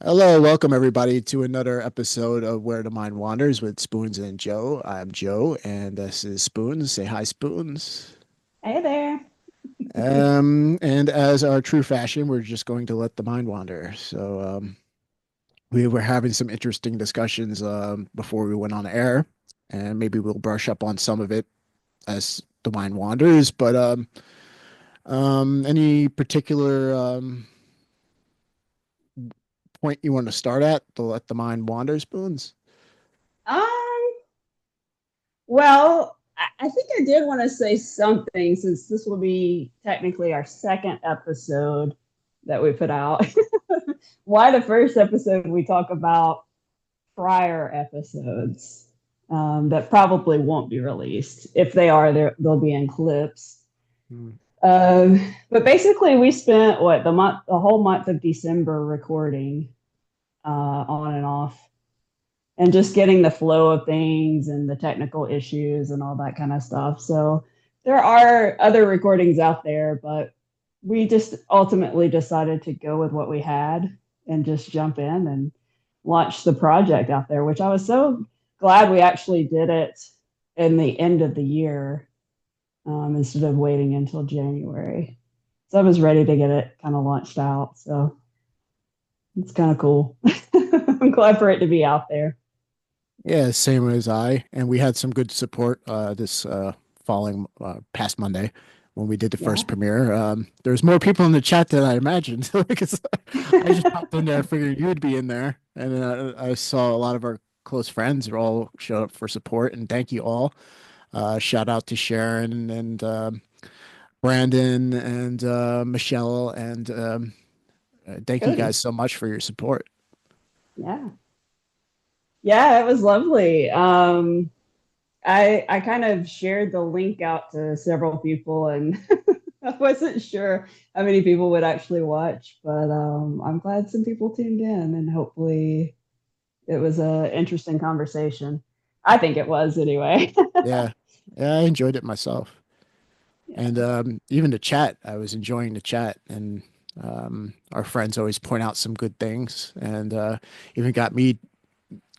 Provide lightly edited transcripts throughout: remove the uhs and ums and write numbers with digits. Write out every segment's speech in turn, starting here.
Hello, welcome everybody to another episode of Where the Mind Wanders with Spoons and Joe. I'm Joe, and this is Spoons. Say hi, Spoons. Hey there. And as our true fashion, we're just going to let the mind wander. We were having some interesting discussions before we went on air, and maybe we'll brush up on some of it as the mind wanders. But any particular point you want to start at to let the mind wander, Spoons? Um, well, I think I did want to say something since this will be technically our second episode that we put out. Why the first episode we talk about prior episodes that probably won't be released. If they are, they'll be in clips. Hmm. But basically, we spent the whole month of December recording on and off and just getting the flow of things and the technical issues and all that kind of stuff. So there are other recordings out there, but we just ultimately decided to go with what we had and just jump in and launch the project out there, which I was so glad we actually did it in the end of the year instead of waiting until January. So I was ready to get it kind of launched out. So it's kind of cool. I'm glad for it to be out there. Yeah, same as I. And we had some good support this following past Monday when we did the Yeah. first premiere. There's more people in the chat than I imagined because I just popped in there, figured you'd be in there, and then I saw a lot of our close friends are all showed up for support, and thank you all. Shout out to Sharon and Brandon and Michelle, and thank you Good. guys so much for your support. Yeah. Yeah, it was lovely. I kind of shared the link out to several people and I wasn't sure how many people would actually watch, but I'm glad some people tuned in and hopefully it was a interesting conversation. I think it was anyway. Yeah, yeah, I enjoyed it myself. And Yeah, even the chat, I was enjoying the chat, and our friends always point out some good things, and even got me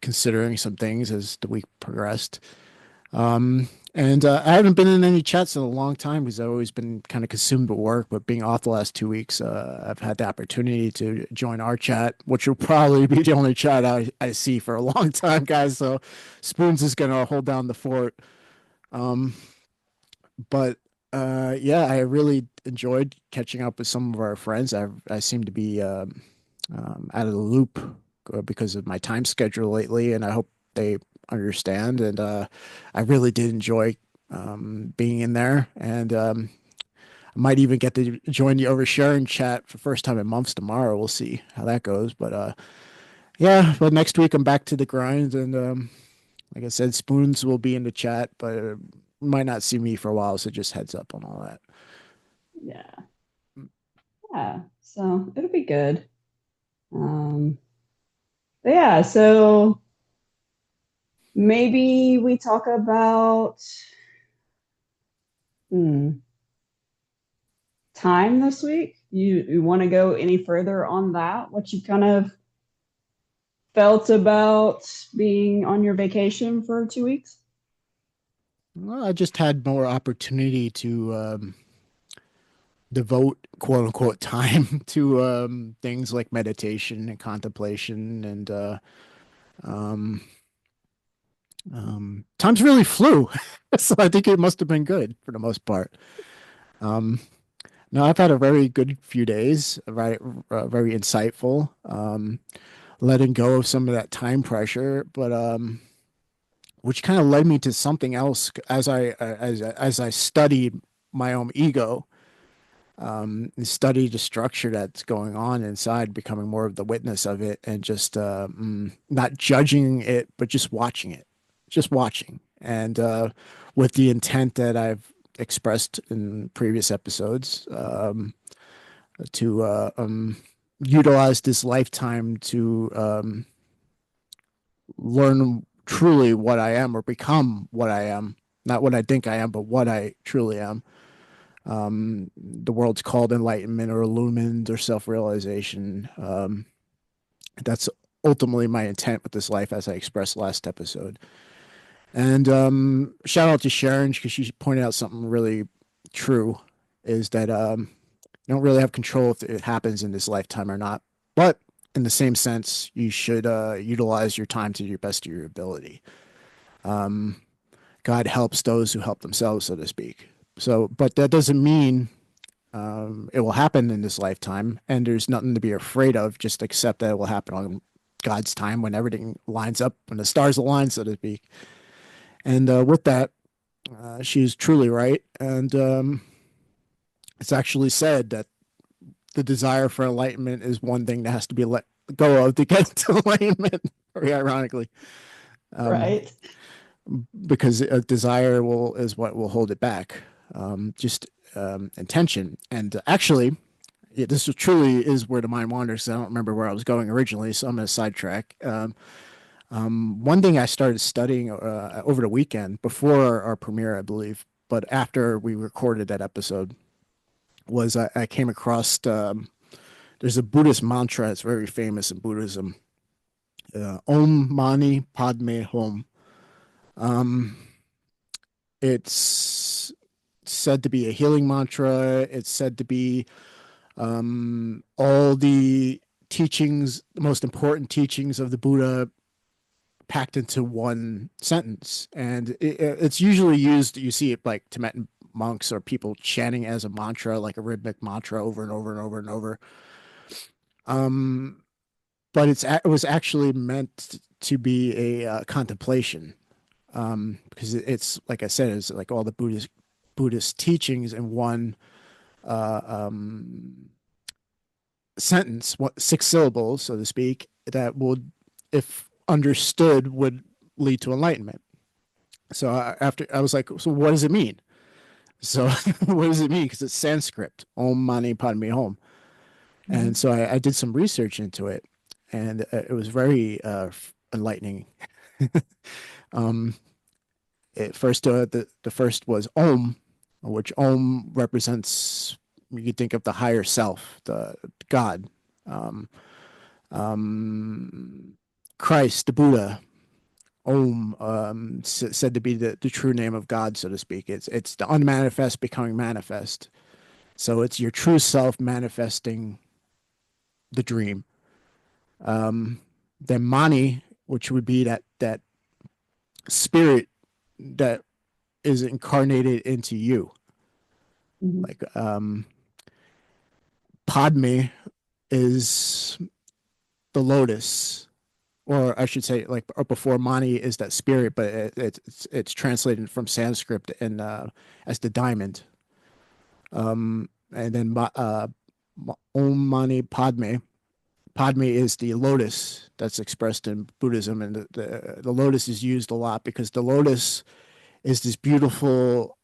considering some things as the week progressed. And I haven't been in any chats in a long time because I've always been kind of consumed with work. But being off the last 2 weeks, I've had the opportunity to join our chat, which will probably be the only chat I see for a long time, guys. So Spoons is gonna hold down the fort. Um, but yeah, I really enjoyed catching up with some of our friends. I seem to be out of the loop because of my time schedule lately, and I hope they understand. And I really did enjoy being in there, and I might even get to join the oversharing chat for the first time in months tomorrow. We'll see how that goes. But yeah, but next week I'm back to the grind, and like I said, Spoons will be in the chat, but might not see me for a while, so just heads up on all that. yeah, yeah. So it'll be good. Um, but yeah, so maybe we talk about hmm, time this week? You want to go any further on that? What you kind of felt about being on your vacation for 2 weeks? Well, I just had more opportunity to devote quote unquote time to things like meditation and contemplation and um, time's really flew. So I think it must have been good for the most part. Um, no, I've had a very good few days, very insightful, letting go of some of that time pressure, but which kind of led me to something else as I studied my own ego, and study the structure that's going on inside, becoming more of the witness of it, and just not judging it, but just watching it, just watching, and with the intent that I've expressed in previous episodes, to utilize this lifetime to learn truly what I am or become what I am, not what I think I am, but what I truly am. The world's called enlightenment or illumined or self-realization. That's ultimately my intent with this life, as I expressed last episode. And shout out to Sharon because she pointed out something really true, is that you don't really have control if it happens in this lifetime or not. But in the same sense, you should utilize your time to your best of your ability. Um, God helps those who help themselves, so to speak. So, but that doesn't mean it will happen in this lifetime, and there's nothing to be afraid of. Just accept that it will happen on God's time when everything lines up, when the stars align, so to speak. And with that, she's truly right. And it's actually said that the desire for enlightenment is one thing that has to be let go of to get to enlightenment, very ironically. Um, Right. because a desire will is what will hold it back. Just intention. And actually, this truly is where the mind wanders. I don't remember where I was going originally, so I'm going to sidetrack. One thing I started studying over the weekend before our premiere, I believe, but after we recorded that episode, was I came across there's a Buddhist mantra. It's very famous in Buddhism. Om Mani Padme Hum. Um, it's said to be a healing mantra. It's said to be all the teachings, the most important teachings of the Buddha packed into one sentence. And it's usually used, you see it like Tibetan monks or people chanting as a mantra, like a rhythmic mantra over and over and over and over. Um, but it was actually meant to be a contemplation, because it's like I said, it's like all the Buddhist teachings in one uh, um, sentence, what 6 syllables, so to speak, that would, if understood, would lead to enlightenment. So after I was like, so what does it mean? So what does it mean? Because it's Sanskrit, Om Mani Padme Hum, Mm-hmm. and so I did some research into it, and it was very enlightening. um, the first was Om, which Om represents. You could think of the higher self, the God, um, um, Christ, the Buddha. Om, said to be the true name of God, so to speak. It's the unmanifest becoming manifest. So it's your true self manifesting the dream. Um, then Mani, which would be that spirit that is incarnated into you. Mm-hmm. Like Padme is the lotus, or I should say, like or before Mani is that spirit, but it's translated from Sanskrit and as the diamond. And then Om Mani Padme. Padme is the lotus that's expressed in Buddhism, and the lotus is used a lot because the lotus is this beautiful,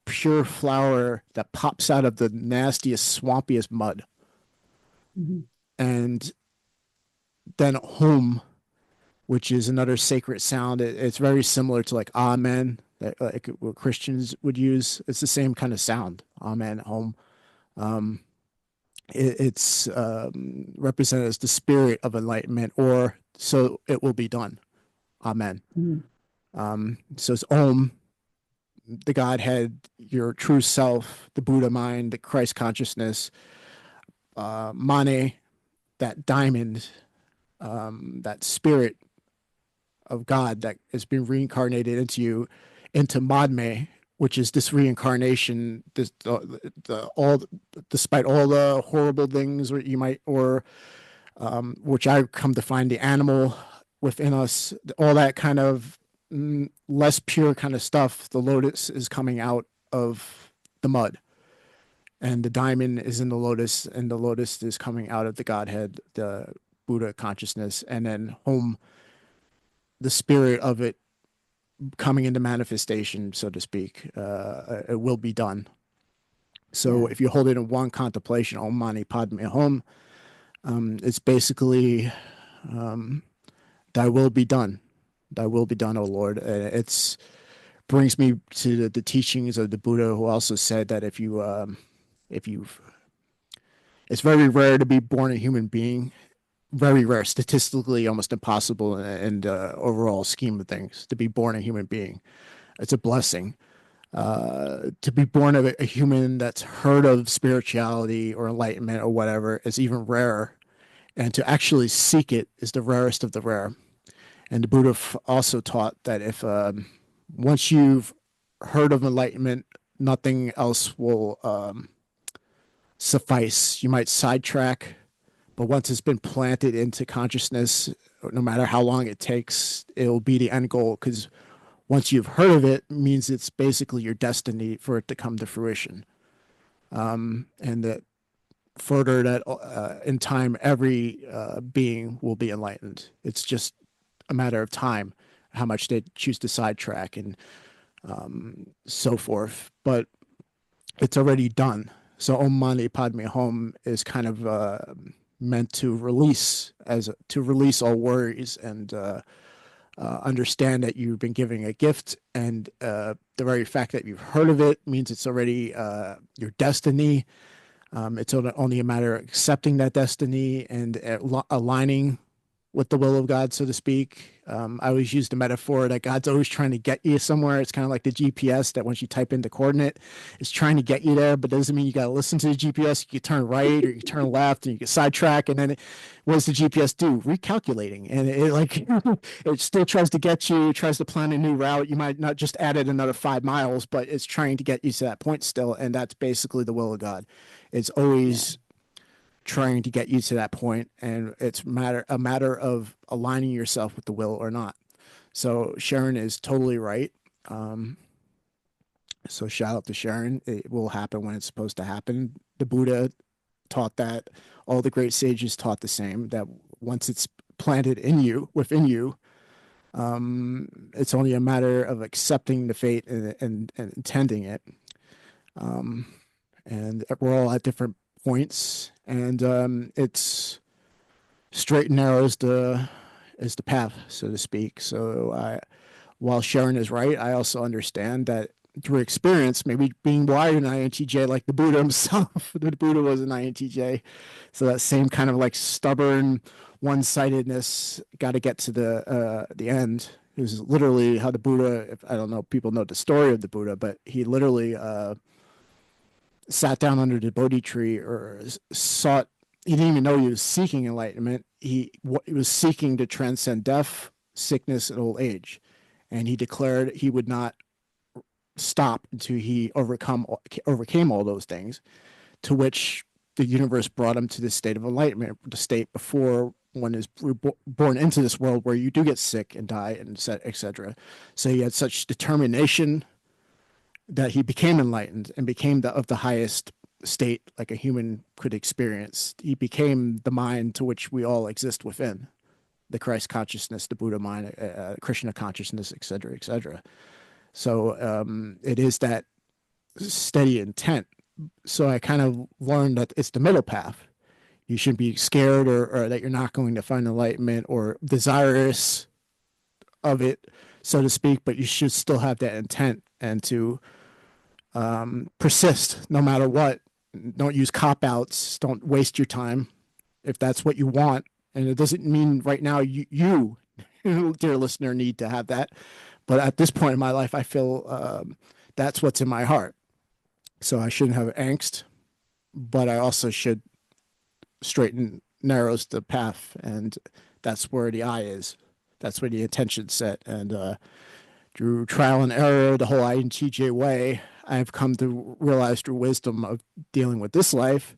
pure flower that pops out of the nastiest, swampiest mud. Mm-hmm. And then Hum, which is another sacred sound. It's very similar to like Amen, that like what Christians would use. It's the same kind of sound. Amen, Hum. Um, it's represented as the spirit of enlightenment, or so it will be done. Amen. Mm-hmm. So it's Om, the Godhead, your true self, the Buddha mind, the Christ consciousness. Mane, that diamond, that spirit of God that has been reincarnated into you, into Madme, which is this reincarnation, this the all, despite all the horrible things, or you might, or which I come to find the animal within us, all that kind of less pure kind of stuff. The lotus is coming out of the mud, and the diamond is in the lotus, and the lotus is coming out of the Godhead, the Buddha consciousness, and then home, the spirit of it coming into manifestation, so to speak. It will be done. So Yeah. if you hold it in one contemplation, Om Mani Padme Hum, it's basically um, thy will be done. Thy will be done, O Lord. It's brings me to the teachings of the Buddha, who also said that if you, it's very rare to be born a human being. very rare, statistically almost impossible in the overall scheme of things to be born a human being. It's a blessing. To be born a human that's heard of spirituality or enlightenment or whatever is even rarer. And to actually seek it is the rarest of the rare. And the Buddha also taught that if once you've heard of enlightenment, nothing else will suffice. You might sidetrack, but once it's been planted into consciousness, no matter how long it takes, it'll be the end goal. Because once you've heard of it, means it's basically your destiny for it to come to fruition. And that further that in time, every being will be enlightened. It's just a matter of time, how much they choose to sidetrack and so forth. But it's already done. So Om Mani Padme Hum is kind of meant to release to release all worries and understand that you've been giving a gift, and the very fact that you've heard of it means it's already your destiny. It's only a matter of accepting that destiny and aligning with the will of God, so to speak. I always use the metaphor that God's always trying to get you somewhere. It's kind of like the GPS that once you type in the coordinate, it's trying to get you there, but doesn't mean you got to listen to the GPS. You can turn right or you can turn left and you can sidetrack. And then what does the GPS do? Recalculating. And it like, it still tries to get you, tries to plan a new route. You might not just add it another 5 miles, but it's trying to get you to that point still. And that's basically the will of God. It's Yeah. always trying to get you to that point, and it's a matter of aligning yourself with the will or not. So Sharon is totally right. Um, so shout out to Sharon. It will happen when it's supposed to happen. The Buddha taught that. All the great sages taught the same. That once it's planted in you, within you, it's only a matter of accepting the fate and intending it. Um, and we're all at different points, and it's straight and narrow is the path, so to speak. So while Sharon is right, I also understand that through experience, maybe being wired in INTJ like the Buddha himself, the Buddha was an INTJ, so that same kind of like stubborn one-sidedness got to get to the end. It was literally how the Buddha, if I don't know, people know the story of the Buddha, but he literally sat down under the Bodhi tree or sought, he didn't even know he was seeking enlightenment. He was seeking to transcend death, sickness, and old age. And he declared he would not stop until he overcame all those things, to which the universe brought him to this state of enlightenment, the state before one is born into this world where you do get sick and die and etc. So he had such determination that he became enlightened and became of the highest state like a human could experience. He became the mind to which we all exist within, the Christ consciousness, the Buddha mind, Krishna consciousness, etc., etc. So it is that steady intent. So I kind of learned that it's the middle path. You shouldn't be scared or that you're not going to find enlightenment or desirous of it, so to speak, but you should still have that intent and to persist no matter what. Don't use cop outs. Don't waste your time if that's what you want. And it doesn't mean right now you dear listener, need to have that. But at this point in my life, I feel that's what's in my heart. So I shouldn't have angst, but I also should straighten narrows the path, and that's where the eye is. That's where the attention's set. And through trial and error, the whole INTJ way, I've come to realize through wisdom of dealing with this life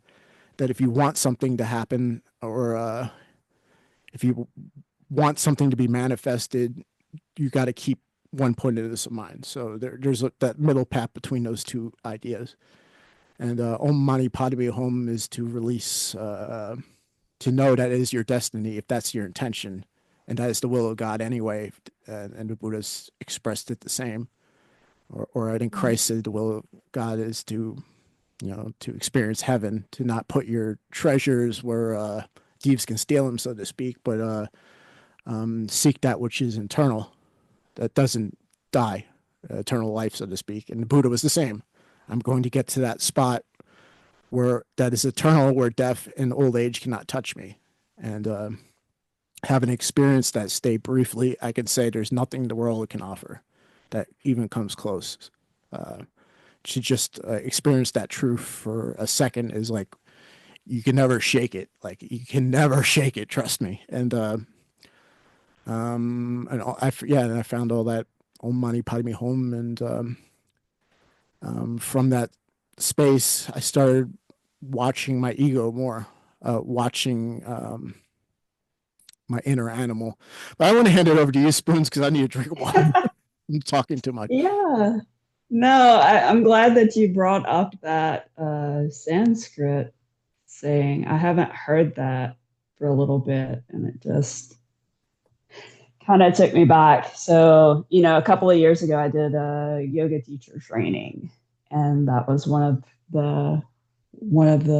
that if you want something to happen or if you want something to be manifested, you got to keep one point of this in mind. So there's that middle path between those two ideas. And Om Mani Padme Hum is to release, to know that it is your destiny if that's your intention. And that is the will of God anyway. And the Buddha's expressed it the same. Or I think Christ said the will of God is to, to experience heaven, to not put your treasures where thieves can steal them, so to speak, but seek that which is eternal, that doesn't die, eternal life, so to speak. And the Buddha was the same. I'm going to get to that spot where that is eternal, where death and old age cannot touch me. And having experienced that state briefly, I can say there's nothing the world can offer that even comes close. Uh, to just experience that truth for a second is like you can never shake it. Like you can never shake it. Trust me. And I found all that Om Mani Padme Hum, and from that space, I started watching my ego more, watching my inner animal. But I want to hand it over to you, Spoons, because I need a drink of water. I'm talking too much. Yeah. No, I'm glad that you brought up that Sanskrit saying. I haven't heard that for a little bit, and it just kind of took me back. So, a couple of years ago, I did a yoga teacher training, and that was one of the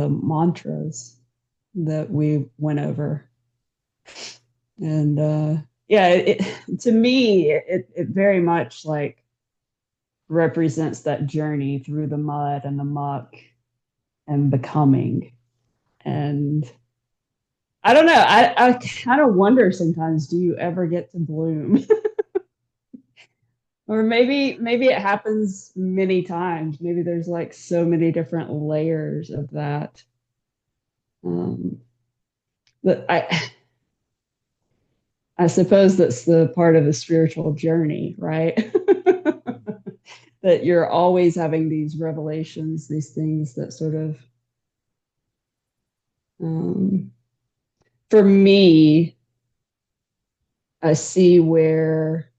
mantras that we went over. And yeah, to me, it very much like represents that journey through the mud and the muck and becoming. And I don't know. I kind of wonder sometimes, do you ever get to bloom? Or maybe it happens many times. Maybe there's like so many different layers of that. Um, but I suppose that's the part of the spiritual journey, right? That you're always having these revelations, these things that sort of, um, for me, I see where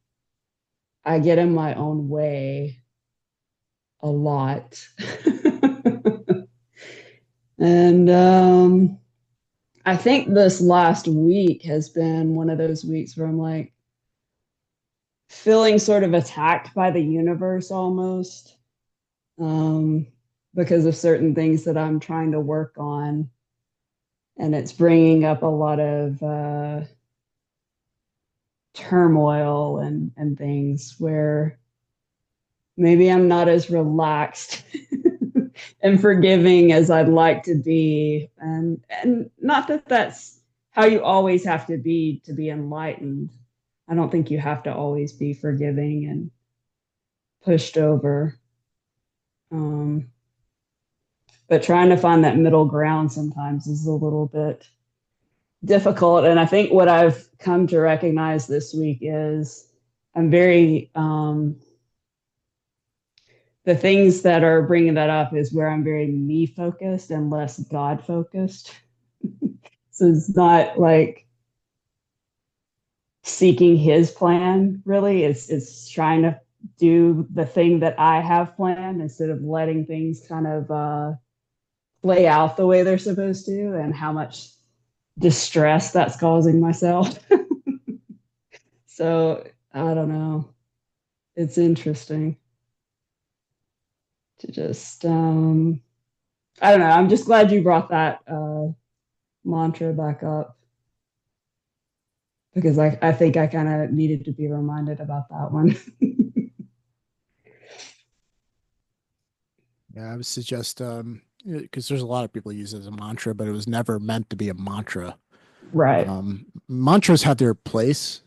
I get in my own way a lot. And I think this last week has been one of those weeks where I'm like feeling sort of attacked by the universe almost, um, because of certain things that I'm trying to work on. And it's bringing up a lot of turmoil and things where maybe I'm not as relaxed and forgiving as I'd like to be. And not that that's how you always have to be enlightened. I don't think you have to always be forgiving and pushed over. Um, but trying to find that middle ground sometimes is a little bit difficult. And I think what I've come to recognize this week is I'm very, the things that are bringing that up is where I'm very me focused and less God focused. So it's not like seeking his plan really. It's trying to do the thing that I have planned instead of letting things kind of play out the way they're supposed to, and how much distress that's causing myself. So I don't know. It's interesting to just I don't know. I'm just glad you brought that mantra back up, because I think I kind of needed to be reminded about that one. Yeah, I would suggest because there's a lot of people use it as a mantra, but it was never meant to be a mantra. Right. Mantras have their place,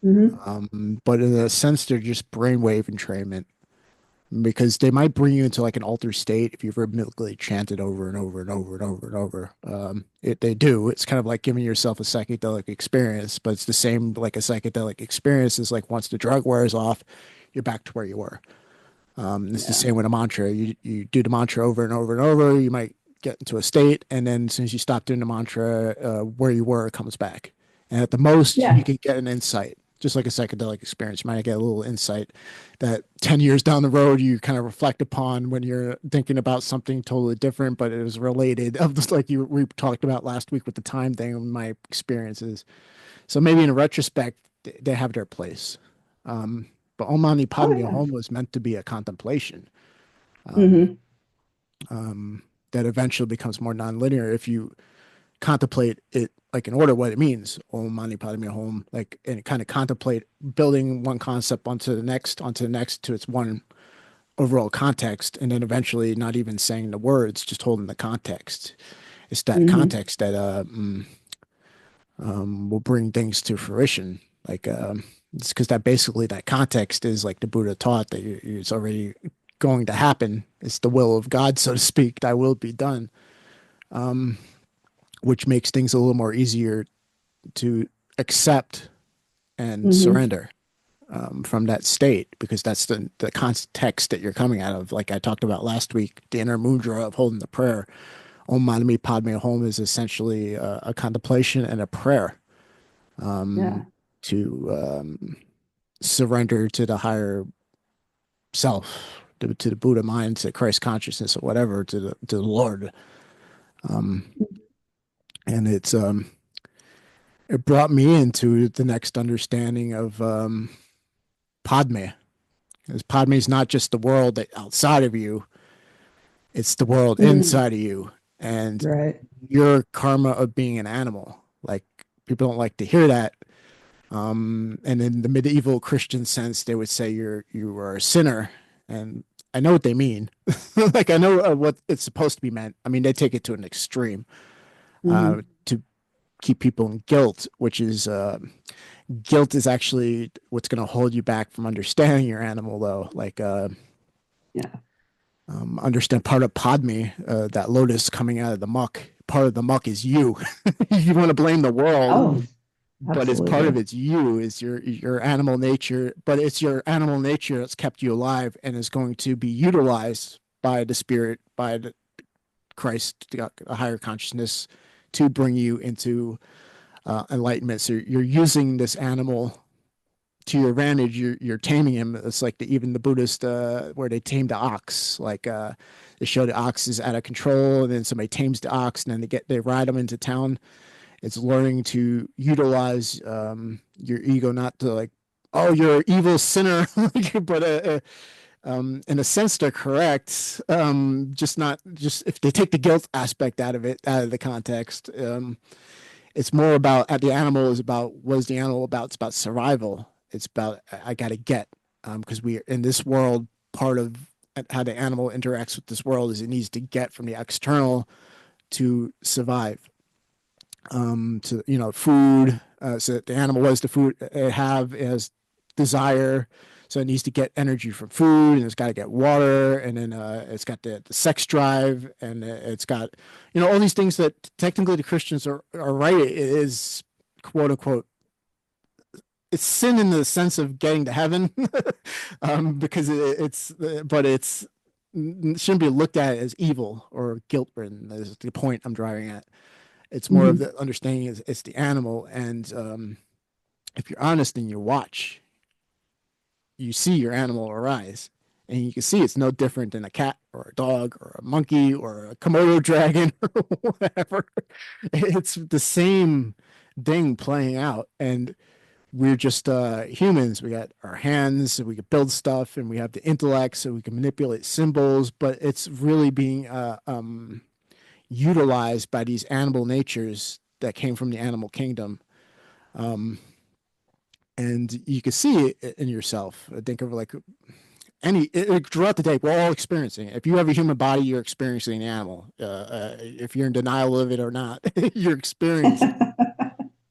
Mm-hmm. but in a sense, they're just brainwave entrainment because they might bring you into like an altered state if you've rhythmically chanted over and over and over and over and over. They do. It's kind of like giving yourself a psychedelic experience, but it's the same like a psychedelic experience is like once the drug wears off, you're back to where you were. It's the Yeah. same with a mantra. You do the mantra over and over and over. You might get into a state, and then as soon as you stop doing the mantra, where you were comes back. And at the most, you Yeah. can get an insight, just like a psychedelic experience. You might get a little insight that 10 years down the road, you kind of reflect upon when you're thinking about something totally different, but it was related, of just like we talked about last week with the time thing and my experiences. So maybe in retrospect, they have their place. Um, but Om Mani Oh Padme yeah. Hum was meant to be a contemplation Mm-hmm. that eventually becomes more nonlinear if you contemplate it like in order what it means. Om Mani Padme Hum, like and kind of contemplate building one concept onto the next to its one overall context, and then eventually not even saying the words, just holding the context. It's that Mm-hmm. context that will bring things to fruition. Like it's because that basically that context is like the Buddha taught that it's already going to happen. It's the will of God, so to speak. Thy will be done, which makes things a little more easier to accept and Hmm. surrender from that state because that's the context that you're coming out of. Like I talked about last week, the inner mudra of holding the prayer. Om Mani Padme Hum is essentially a contemplation and a prayer Yeah. to surrender to the higher self, to the Buddha mind, to Christ consciousness, or whatever, to the Lord. And it brought me into the next understanding of Padme. Because Padme is not just the world that outside of you; it's the world Mm. inside of you, and Right. your karma of being an animal. Like people don't like to hear that. And in the medieval Christian sense, they would say you are a sinner, and I know what they mean. Like I know what it's supposed to be meant. I mean, they take it to an extreme Hmm. to keep people in guilt, which is guilt is actually what's going to hold you back from understanding your animal, though. Like Yeah. understand part of Padme, that lotus coming out of the muck. Part of the muck is you. You want to blame the world, Oh, but it's part of absolutely. it's you is your animal nature, but it's your animal nature that's kept you alive and is going to be utilized by the spirit, by the Christ, a higher consciousness, to bring you into enlightenment. So you're using this animal to your advantage. You're taming him. It's like even the Buddhist where they tame the ox. Like they show the ox is out of control, and then somebody tames the ox, and then they ride them into town. It's learning to utilize your ego, not to like, oh, you're an evil sinner, but in a sense, they're correct. Just not just if they take the guilt aspect out of it, out of the context. It's more about the animal is about what is the animal about? It's about survival. It's about I got to get because we in this world. Part of how the animal interacts with this world is it needs to get from the external to survive to food so that the animal was the food it have as desire so it needs to get energy from food and it's got to get water and then it's got the sex drive and it's got all these things that technically the Christians are right. It is quote unquote it's sin in the sense of getting to heaven because it's but it's it shouldn't be looked at as evil or guilt ridden is the point I'm driving at. It's more of Hmm. the understanding is it's the animal, and if you're honest and you watch, you see your animal arise, and you can see it's no different than a cat or a dog or a monkey or a Komodo dragon or whatever. It's the same thing playing out, and we're just humans. We got our hands, so we can build stuff, and we have the intellect, so we can manipulate symbols. But it's really being utilized by these animal natures that came from the animal kingdom. Um, and you can see it in yourself. I think of like throughout the day, we're all experiencing it. If you have a human body, you're experiencing an animal. If you're in denial of it or not, you're experiencing.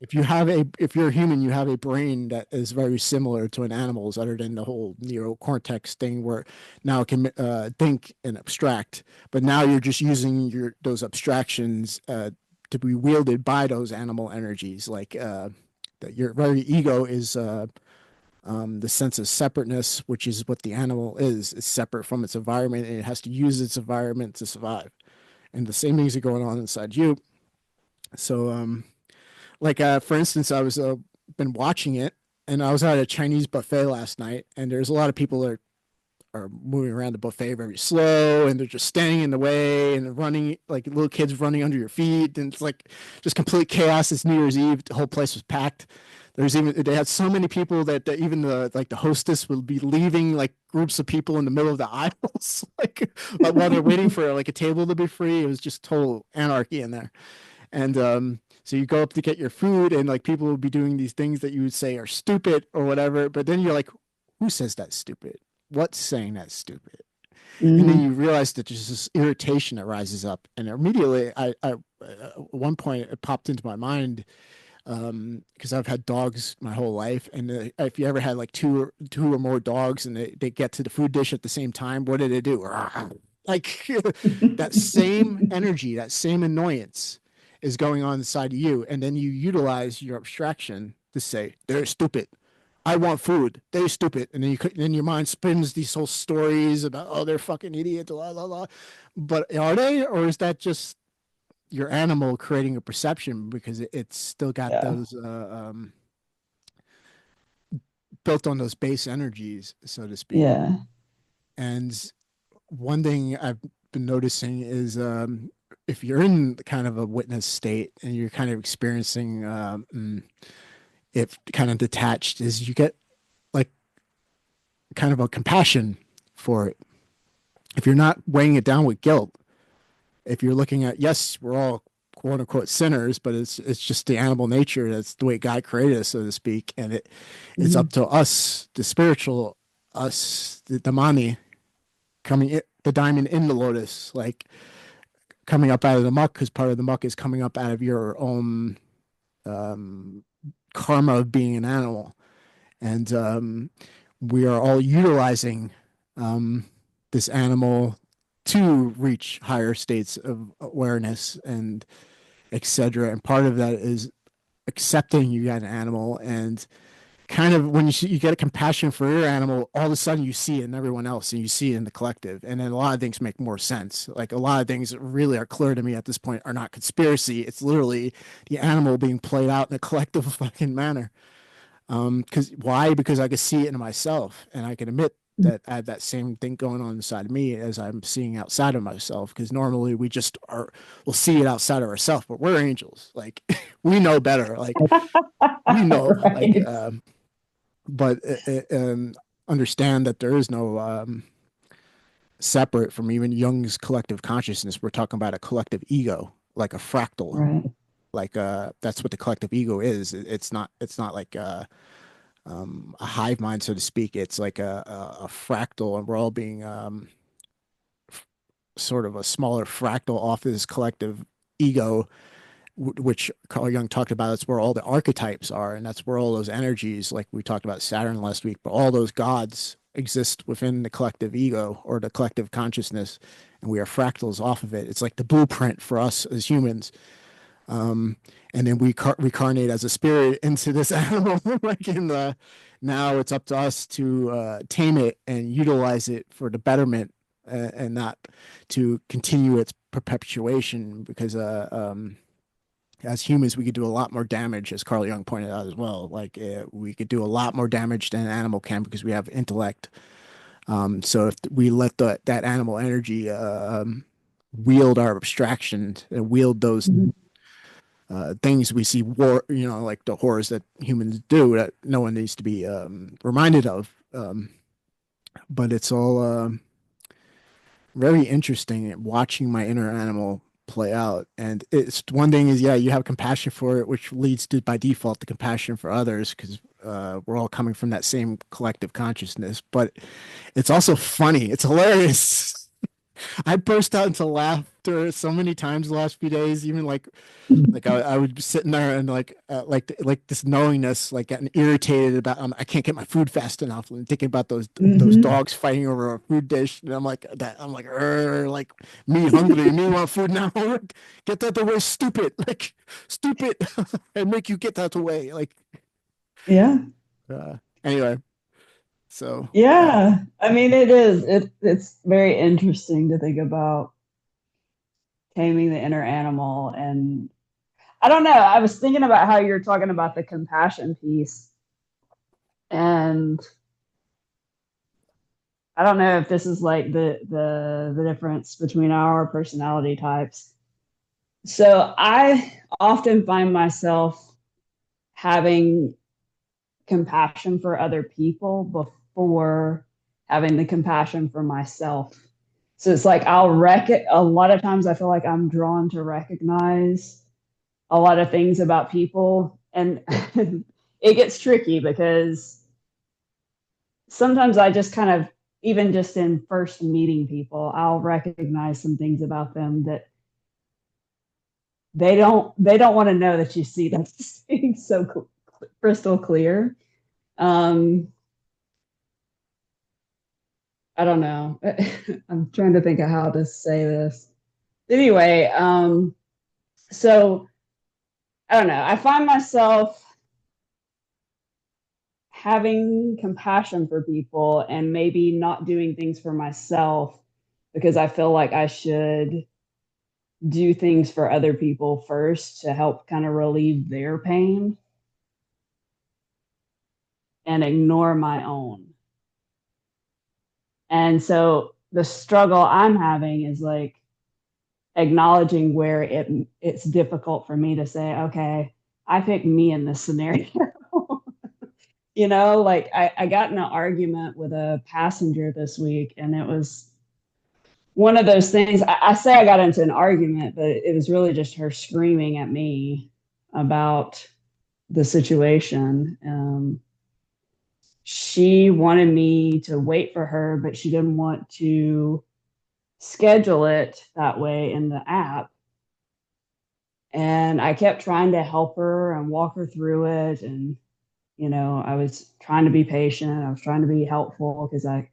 If you're a human, you have a brain that is very similar to an animal's, other than the whole neocortex thing, where now it can think and abstract. But now you're just using those abstractions to be wielded by those animal energies. Like that, your very ego is the sense of separateness, which is what the animal is. It's separate from its environment, and it has to use its environment to survive. And the same things are going on inside you. So like for instance, I was been watching it, and I was at a Chinese buffet last night, and there's a lot of people that are moving around the buffet very slow, and they're just standing in the way and running like little kids running under your feet, and it's like just complete chaos. It's New Year's Eve. The whole place was packed. There's even they had so many people that even the hostess would be leaving like groups of people in the middle of the aisles, like while they're waiting for like a table to be free. It was just total anarchy in there. And so you go up to get your food, and like people will be doing these things that you would say are stupid or whatever. But then you're like, who says that's stupid? What's saying that's stupid? And then Hmm. you realize that there's this irritation that rises up. And immediately, at one point, it popped into my mind. Because I've had dogs my whole life, and if you ever had like two or more dogs, and they get to the food dish at the same time, what do they do? Like that same energy, that same annoyance is going on inside of you, and then you utilize your abstraction to say they're stupid. I want food. They're stupid, and then your mind spins these whole stories about, oh, they're fucking idiots, la la la. But are they, or is that just your animal creating a perception because it's still got Yeah. those built on those base energies, so to speak. Yeah. And one thing I've been noticing is if you're in kind of a witness state and you're kind of experiencing it kind of detached, is you get like kind of a compassion for it. If you're not weighing it down with guilt, if you're looking at, yes, we're all quote unquote sinners, but it's just the animal nature. That's the way God created us, so to speak. And it's up Mhm. to us, the spiritual us, the Mani coming in, the diamond in the lotus, like coming up out of the muck, because part of the muck is coming up out of your own um, karma of being an animal. And we are all utilizing um, this animal to reach higher states of awareness and etc. And part of that is accepting you got an animal, and kind of when you get a compassion for your animal, all of a sudden you see it in everyone else and you see it in the collective. And then a lot of things make more sense. Like a lot of things that really are clear to me at this point are not conspiracy. It's literally the animal being played out in a collective fucking manner. Because why? Because I can see it in myself, and I can admit that I have that same thing going on inside of me as I'm seeing outside of myself. Because normally we just are, we'll see it outside of ourselves, but we're angels. Like we know better. Like we know, like, Right. but understand that there is no separate from even Jung's collective consciousness. We're talking about a collective ego, like a fractal. Right. Like that's what the collective ego is. It's not like a hive mind, so to speak. It's like a fractal, and we're all being sort of a smaller fractal off this collective ego, which Carl Jung talked about. That's where all the archetypes are, and that's where all those energies, like we talked about Saturn last week, but all those gods exist within the collective ego or the collective consciousness, and we are fractals off of it. It's like the blueprint for us as humans. Um, and then we reincarnate as a spirit into this animal. Like in the now, it's up to us to tame it and utilize it for the betterment, and not to continue its perpetuation. Because as humans, we could do a lot more damage, as Carl Jung pointed out as well. Like we could do a lot more damage than an animal can because we have intellect. So if we let that animal energy wield our abstractions and wield those Mhm. things we see war, like the horrors that humans do that no one needs to be reminded of. But it's all very interesting watching my inner animal play out. And it's one thing is, yeah, you have compassion for it, which leads to by default the compassion for others because we're all coming from that same collective consciousness. But it's also funny. It's hilarious. I burst out into laughter so many times the last few days, even like I would be sitting there and like this knowingness, like getting irritated about I can't get my food fast enough, and thinking about those Mhm. dogs fighting over a food dish, and I'm like me hungry, me want food now, get that away, stupid, like stupid, and make you get that away, like Yeah. anyway, so yeah. Yeah. I mean, it is. It's very interesting to think about taming the inner animal. And I don't know. I was thinking about how you're talking about the compassion piece. And I don't know if this is like the difference between our personality types. So I often find myself having compassion for other people before having the compassion for myself. So it's like a lot of times I feel like I'm drawn to recognize a lot of things about people, and it gets tricky because sometimes I just kind of, even just in first meeting people, I'll recognize some things about them that they don't want to know that you see those so crystal clear. Um, I don't know. I'm trying to think of how to say this. Anyway, so I don't know. I find myself having compassion for people and maybe not doing things for myself because I feel like I should do things for other people first to help kind of relieve their pain and ignore my own. And so the struggle I'm having is like acknowledging where it's difficult for me to say, okay, I picked me in this scenario. Like I got in an argument with a passenger this week, and it was one of those things. I say I got into an argument, but it was really just her screaming at me about the situation. She wanted me to wait for her, but she didn't want to schedule it that way in the app. And I kept trying to help her and walk her through it. And, I was trying to be patient. I was trying to be helpful because I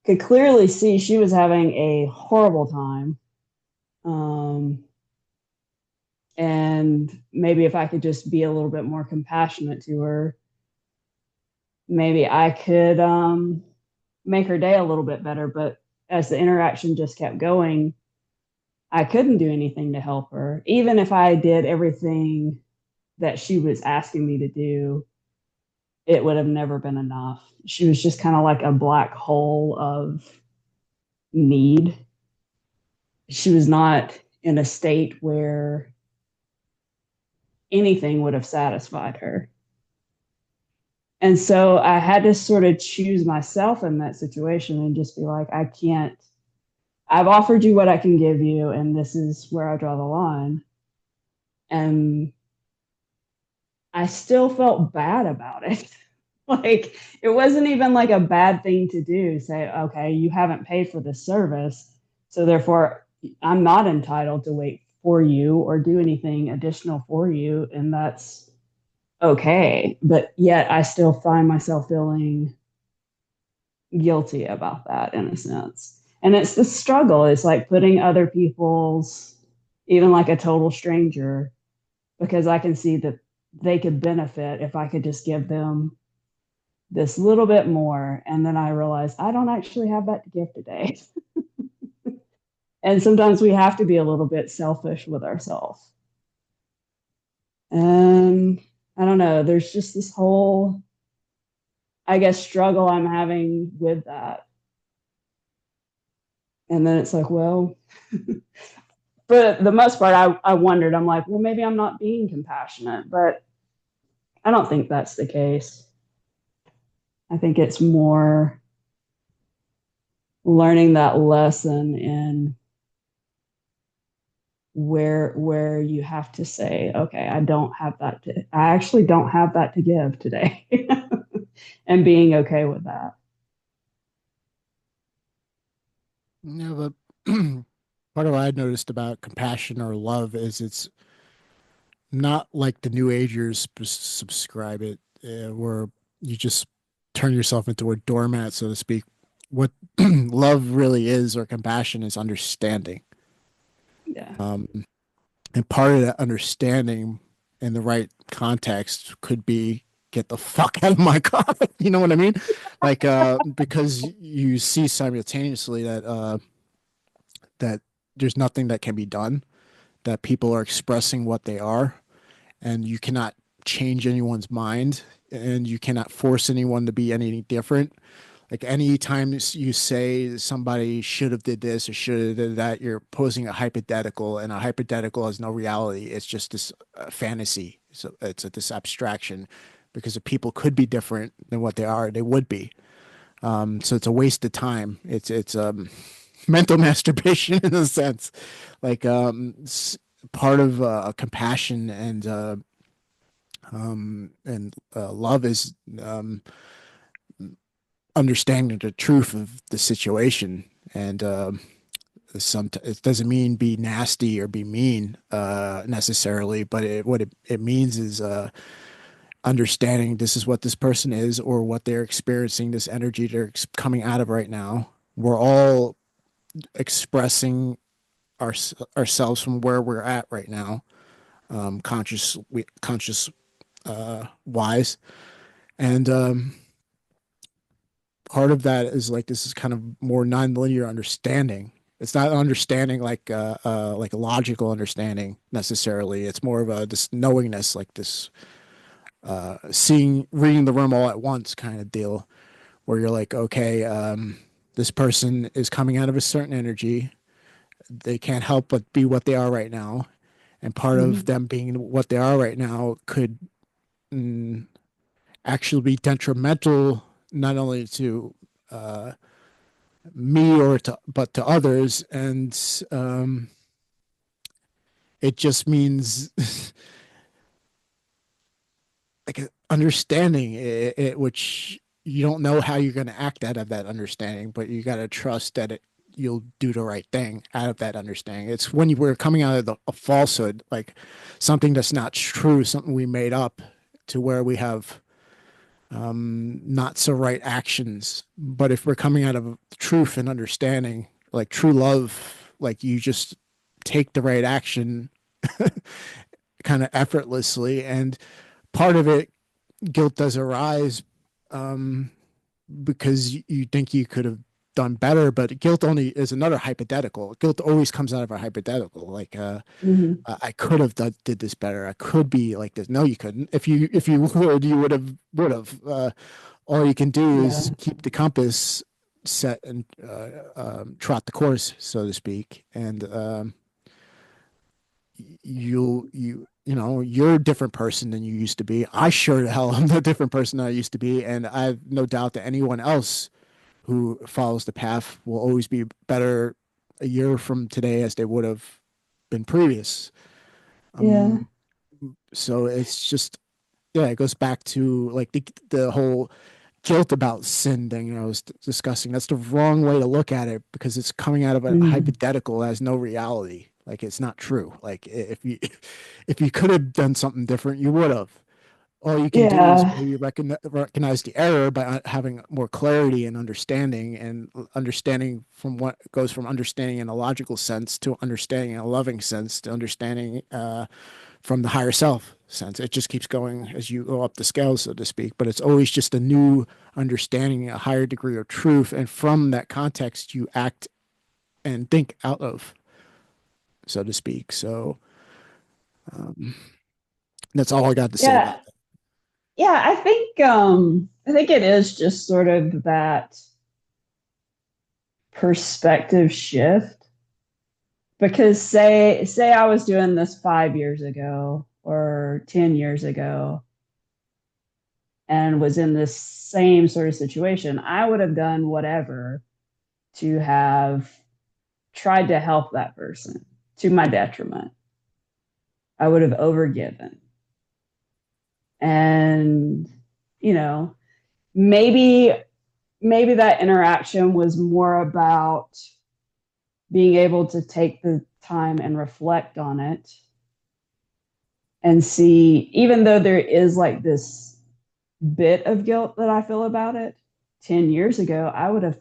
could clearly see she was having a horrible time. Um, and maybe if I could just be a little bit more compassionate to her, maybe I could make her day a little bit better. But as the interaction just kept going, I couldn't do anything to help her. Even if I did everything that she was asking me to do, it would have never been enough. She was just kind of like a black hole of need. She was not in a state where anything would have satisfied her. And so I had to sort of choose myself in that situation and just be like, I can't, I've offered you what I can give you, and this is where I draw the line. And I still felt bad about it. Like it wasn't even like a bad thing to do. Say, okay, you haven't paid for this service, so therefore I'm not entitled to wait for you or do anything additional for you, and that's okay. But yet I still find myself feeling guilty about that in a sense. And it's the struggle. It's like putting other people's, even like a total stranger, because I can see that they could benefit if I could just give them this little bit more. And then I realized I don't actually have that to give today. And sometimes we have to be a little bit selfish with ourselves. And I don't know, there's just this whole, I guess, struggle I'm having with that. And then it's like, well, for the most part, I wondered, I'm like, well, maybe I'm not being compassionate, but I don't think that's the case. I think it's more learning that lesson in where you have to say, okay, I actually don't have that to give today. And being okay with that. Yeah, but part of what I noticed about compassion or love is it's not like the New Agers subscribe it, where you just turn yourself into a doormat, so to speak. What love really is, or compassion, is understanding. Yeah. Um, and part of that understanding in the right context could be get the fuck out of my car. You know what I mean? Like, because you see simultaneously that there's nothing that can be done, that people are expressing what they are, and you cannot change anyone's mind, and you cannot force anyone to be any different. Like any time you say somebody should have did this or should have did that, you're posing a hypothetical, and a hypothetical has no reality. It's just this fantasy. So it's this abstraction, because if people could be different than what they are, they would be. So it's a waste of time. It's mental masturbation in a sense. Like part of compassion and love is understanding the truth of the situation, and Some it doesn't mean be nasty or be mean necessarily, but what it means is understanding this is what this person is or what they're experiencing, this energy they're coming out of right now. We're all expressing our, ourselves from where we're at right now, conscious wise, and part of that is like this is kind of more nonlinear understanding. It's not understanding like a logical understanding necessarily. It's more of a this knowingness, like this seeing, reading the room all at once kind of deal, where you're like, okay, this person is coming out of a certain energy. They can't help but be what they are right now, and part of Mhm. them being what they are right now could mm, actually be detrimental not only to me or to but to others, and it just means like understanding which you don't know how you're going to act out of that understanding, but you got to trust that you'll do the right thing out of that understanding. It's when you were coming out of a falsehood, like something that's not true, something we made up, to where we have not so right actions. But if we're coming out of truth and understanding, like true love, like you just take the right action kind of effortlessly. And part of it, guilt does arise um, because you think you could have done better, but guilt only is another hypothetical. Guilt always comes out of a hypothetical. Like, Mhm. I could have did this better. I could be like this. No, you couldn't. If you would, you would have. All you can do Yeah. is keep the compass set and trot the course, so to speak. And you know you're a different person than you used to be. I sure the hell am a different person than I used to be, and I've no doubt that anyone else who follows the path will always be better a year from today as they would have been previous. Yeah. Um, so it's just yeah, it goes back to like the whole guilt about sin thing I was discussing. That's the wrong way to look at it because it's coming out of a Mhm. hypothetical that has no reality. Like it's not true. Like if you if you could have done something different, you would have. All you can do is Yeah. maybe recognize the error by having more clarity and understanding from what goes from understanding in a logical sense to understanding in a loving sense to understanding from the higher self sense. It just keeps going as you go up the scale, so to speak. But it's always just a new understanding, a higher degree of truth, and from that context, you act and think out of, so to speak. So um, that's all I got to say Yeah. about that. Yeah, I think it is just sort of that perspective shift because say I was doing this 5 years ago or 10 years ago and was in this same sort of situation, I would have done whatever to have tried to help that person to my detriment. I would have overgiven. And, you know, maybe maybe that interaction was more about being able to take the time and reflect on it and see, even though there is like this bit of guilt that I feel about it, 10 years ago, I would have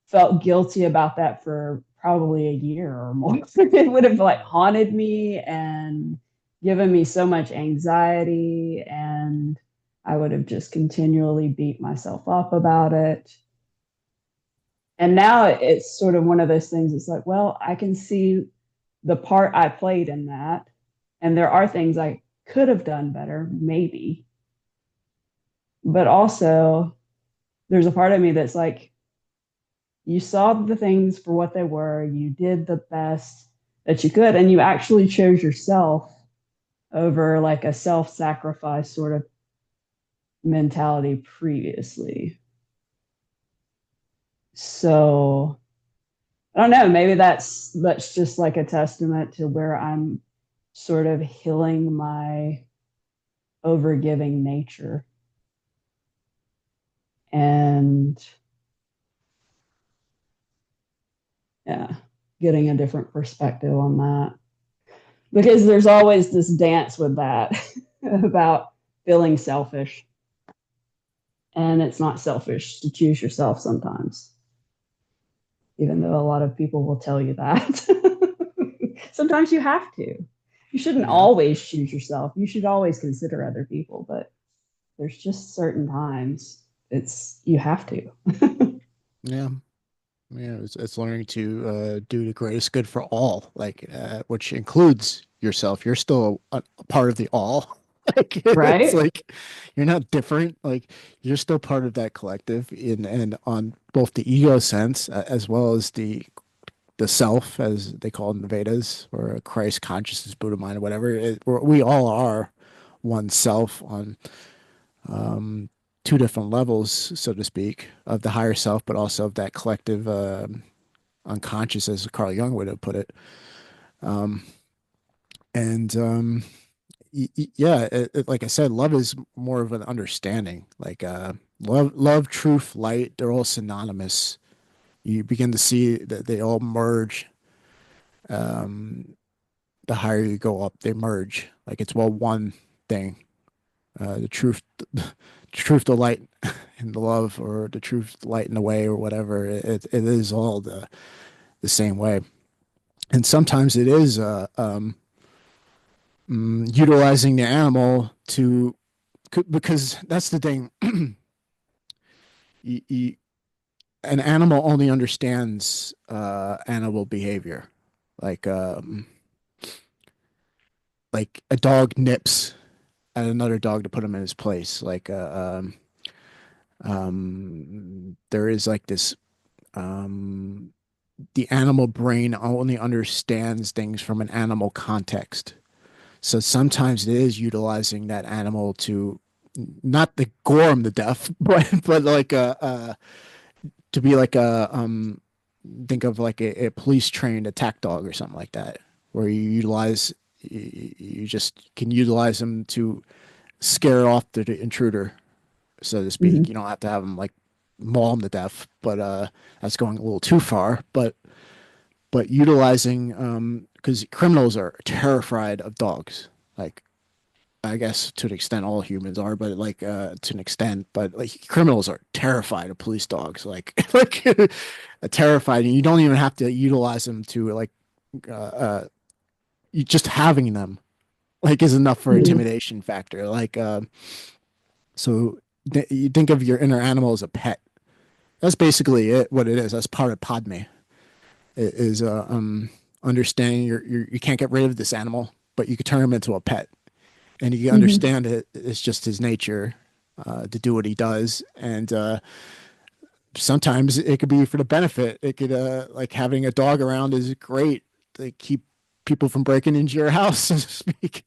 felt guilty about that for probably a year or more. It would have like haunted me and given me so much anxiety. And I would have just continually beat myself up about it. And now it's sort of one of those things. It's like, well, I can see the part I played in that. And there are things I could have done better, maybe. But also, there's a part of me that's like, you saw the things for what they were, you did the best that you could, and you actually chose yourself over like a self sacrifice sort of mentality previously. So I don't know, maybe that's just like a testament to where I'm sort of healing my overgiving nature. And yeah. getting a different perspective on that. Because there's always this dance with that about feeling selfish. And it's not selfish to choose yourself sometimes, even though a lot of people will tell you that. Sometimes you have to. You shouldn't Yeah. always choose yourself. You should always consider other people, but there's just certain times it's you have to. Yeah. Yeah. It's learning to do the greatest good for all, like which includes yourself. You're still a part of the all. Like it's Right? like you're not different. Like you're still part of that collective in and on both the ego sense as well as the self, as they call it in the Vedas, or Christ consciousness, Buddha mind, or whatever. We all are oneself on two different levels, so to speak, of the higher self, but also of that collective unconscious, as Carl Jung would have put it. And yeah, like I said, love is more of an understanding. Like love, truth, light, they're all synonymous. You begin to see that they all merge. The higher you go up, they merge. Like it's well one thing. The truth, the truth, the light, and the love, or the truth, the light, and the way, or whatever. It is all the same way. And sometimes it is utilizing the animal to because that's the thing. you, you, an animal only understands animal behavior, like um, like a dog nips at another dog to put him in his place. There is like this um, the animal brain only understands things from an animal context. So sometimes it is utilizing that animal to not to gore him to death, but like to be like a think of like a police trained attack dog or something like that, where you just can utilize them to scare off the intruder, so to speak. You Mm-hmm. don't have to have them like maul them to death, but that's going a little too far. But utilizing because criminals are terrified of dogs, like I guess to an extent all humans are, but like to an extent, but like criminals are terrified of police dogs, like like terrified, and you don't even have to utilize them to like you just having them like is enough for Mm-hmm. intimidation factor. Like so you think of your inner animal as a pet. That's basically it. What it is. That's part of Padme. It is understanding you can't get rid of this animal, but you could turn him into a pet, and you Mm-hmm. understand it. It's just his nature to do what he does, and sometimes it could be for the benefit. It could like having a dog around is great to keep people from breaking into your house, so to speak.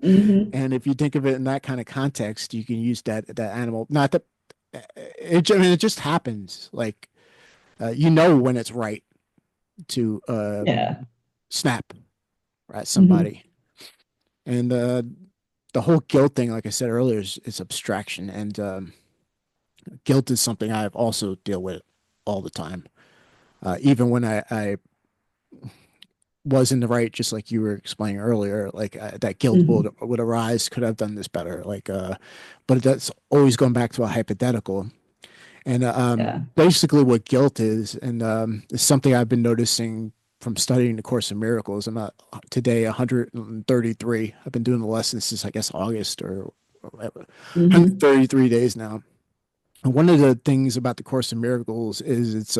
Mm-hmm. And if you think of it in that kind of context, you can use that animal. Not that I mean, it just happens. Like you know when it's right to Yeah. snap at Mm-hmm. somebody, and the whole guilt thing, like I said earlier, is abstraction, and guilt is something I also deal with all the time. Even when I was in the right, just like you were explaining earlier, like that guilt Mm-hmm. would arise. Could I have done this better? Like, but that's always going back to a hypothetical. And Yeah. basically, what guilt is, and is something I've been noticing from studying the Course in Miracles. I'm not today 133. I've been doing the lessons since I guess August or Mm-hmm. 133 days now. And one of the things about the Course in Miracles is it's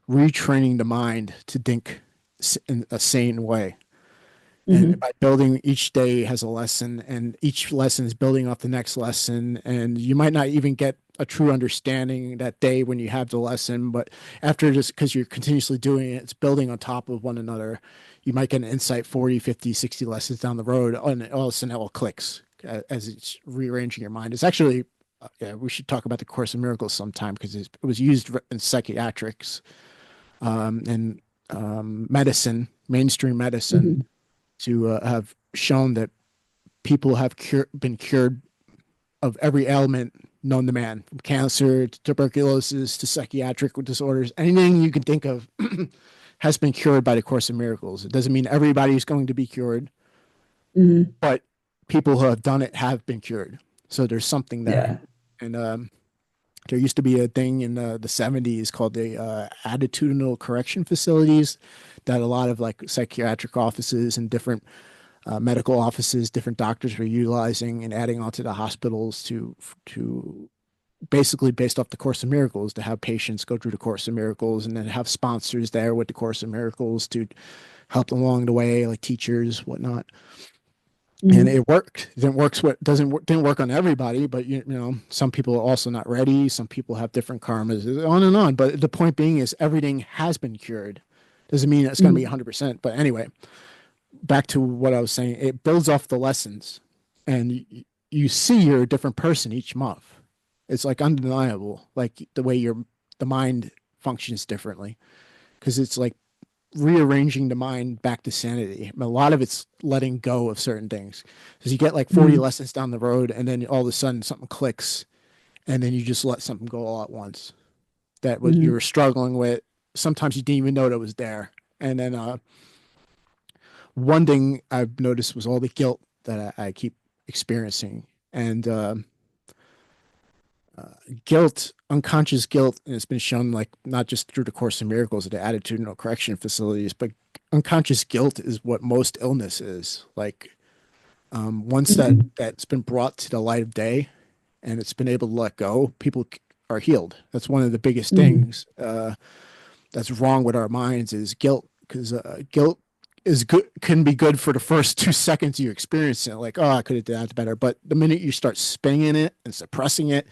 retraining the mind to think in a sane way. And Mm-hmm. by building each day has a lesson, and each lesson is building off the next lesson. And you might not even get a true understanding that day when you have the lesson, but after just because you're continuously doing it, it's building on top of one another. You might get an insight 40, 50, 60 lessons down the road, and all of a sudden it all clicks as it's rearranging your mind. It's actually, yeah, we should talk about the Course in Miracles sometime because it was used in psychiatrics and medicine, mainstream medicine Mm-hmm. to have shown that people have been cured of every ailment known to man, from cancer to tuberculosis to psychiatric disorders, anything you can think of. has been cured by the Course of Miracles. It doesn't mean everybody's going to be cured, Hmm. but people who have done it have been cured. So there's something there. Yeah. And there used to be a thing in the 70s called the attitudinal correction facilities that a lot of like psychiatric offices and different medical offices, different doctors were utilizing and adding onto the hospitals to basically based off the Course of Miracles to have patients go through the Course of Miracles and then have sponsors there with the Course of Miracles to help them along the way, like teachers, whatnot. And Hmm. it worked. It didn't work. What doesn't work, didn't work on everybody, but you know, some people are also not ready. Some people have different karmas, on and on. But the point being is everything has been cured. Doesn't mean it's going to be Hmm. 100%. But anyway, back to what I was saying. It builds off the lessons, and you see you're a different person each month. It's like undeniable, like the way the mind functions differently because it's like rearranging the mind back to sanity. A lot of it's letting go of certain things. Because you get like 40 Hmm. lessons down the road, and then all of a sudden something clicks, and then you just let something go all at once. That what you Hmm. were struggling with, sometimes you didn't even know that was there. And then one thing I've noticed was all the guilt that I keep experiencing. And guilt, unconscious guilt, and it's been shown like not just through the Course in Miracles or the attitudinal correction facilities, but unconscious guilt is what most illness is. Like once Hmm. that's been brought to the light of day and it's been able to let go, people are healed. That's one of the biggest Hmm. things that's wrong with our minds is guilt, because guilt is good, can be good for the first 2 seconds you experience it, like, oh, I could have done that better. But the minute you start spinning it and suppressing it,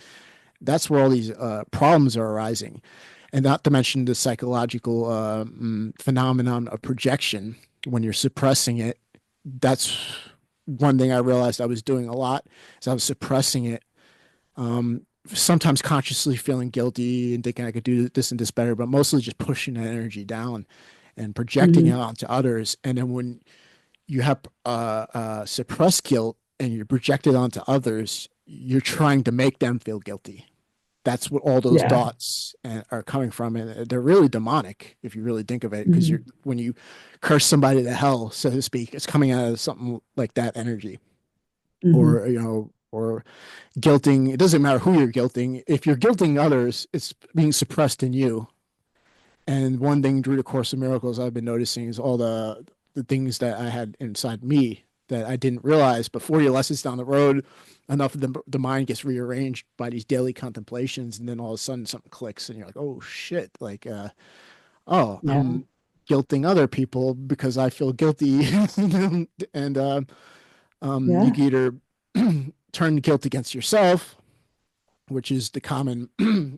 that's where all these problems are arising. And not to mention the psychological phenomenon of projection. When you're suppressing it, that's one thing I realized I was doing a lot, is I was suppressing it, sometimes consciously feeling guilty and thinking I could do this and this better, but mostly just pushing that energy down and projecting it Hmm. onto others. And then when you have suppressed guilt and you project it onto others, you're trying to make them feel guilty. That's what all those Yeah. thoughts are coming from, and they're really demonic if you really think of it. Because you're Hmm. when you curse somebody to hell, so to speak, it's coming out of something like that energy, Hmm. or you know, or guilting. It doesn't matter who you're guilting. If you're guilting others, it's being suppressed in you. And one thing through the Course of Miracles I've been noticing is all the things that I had inside me that I didn't realize. But 40 lessons down the road, enough of the mind gets rearranged by these daily contemplations, and then all of a sudden something clicks, and you're like, oh shit, like, oh, Yeah. I'm guilting other people because I feel guilty, and you Yeah. can either turn guilt against yourself, which is the common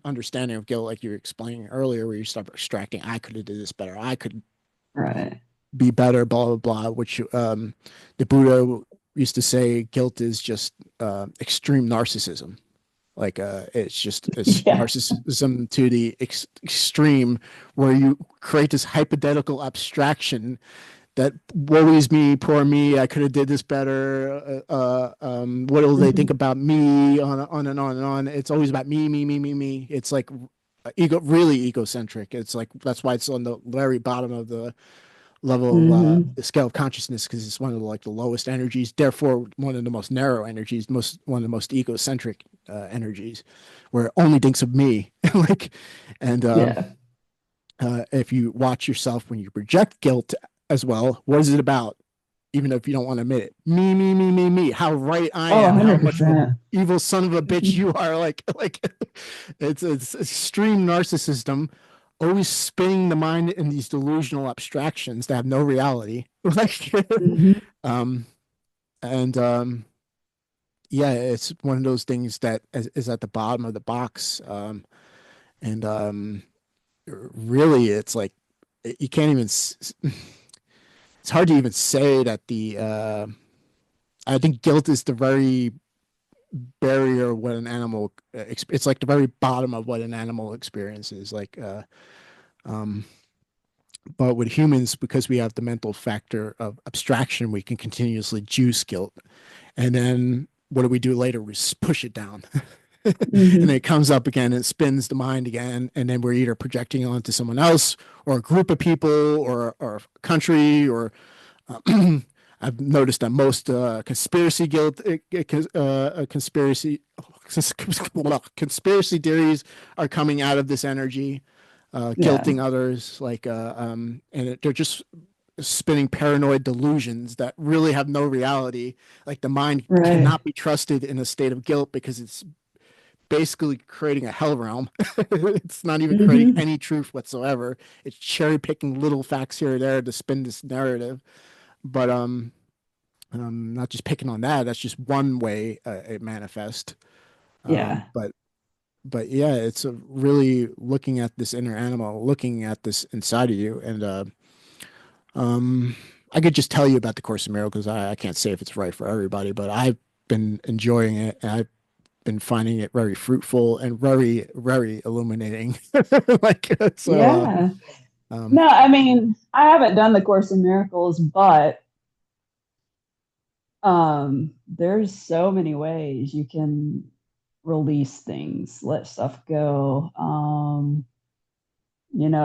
understanding of guilt, like you were explaining earlier, where you start extracting, I could have did this better, I could Right. be better, blah blah blah. Which the Buddha used to say, guilt is just extreme narcissism. Like it's Yeah. narcissism to the extreme, where you create this hypothetical abstraction that woe is me, poor me, I could have did this better. What will they think Hmm. about me? On and on and on. It's always about me, me, me, me, me. It's like ego, really egocentric. It's like that's why it's on the very bottom of the level of Hmm. the scale of consciousness, because it's one of the lowest energies, therefore one of the most narrow energies, most one of the most egocentric energies, where it only thinks of me. Like, and Yeah. if you watch yourself when you project guilt as well, what is it about? Even if you don't want to admit it, me, me, me, me, me. How right I Oh, am. How much of a 100%. evil son of a bitch you are. Like it's extreme narcissism, always spinning the mind in these delusional abstractions that have no reality. Like, Hmm. um, and yeah, it's one of those things that is at the bottom of the box. And really, it's like you can't even. It's hard to even say that the. I think guilt is the very barrier of what an animal. It's like the very bottom of what an animal experiences. Like, um, but with humans, because we have the mental factor of abstraction, we can continuously juice guilt, and then what do we do later? We just push it down. And Hmm. it comes up again and spins the mind again. And then we're either projecting onto someone else or a group of people or a country or I've noticed that most conspiracy guilt, conspiracy, conspiracy theories are coming out of this energy, Yeah. guilting others, they're just spinning paranoid delusions that really have no reality. Like the mind Right. cannot be trusted in a state of guilt because it's basically creating a hell realm. It's not even creating Hmm. any truth whatsoever. It's cherry picking little facts here or there to spin this narrative. But not just picking on that. That's just one way it manifests. Yeah. But yeah, it's a really looking at this inner animal, looking at this inside of you, and um, I could just tell you about the Course in Miracles. I can't say if it's right for everybody, but I've been enjoying it, and I've been finding it very fruitful and very, very illuminating. Yeah. Um, No, I mean, I haven't done the Course in Miracles, but there's so many ways you can release things, let stuff go.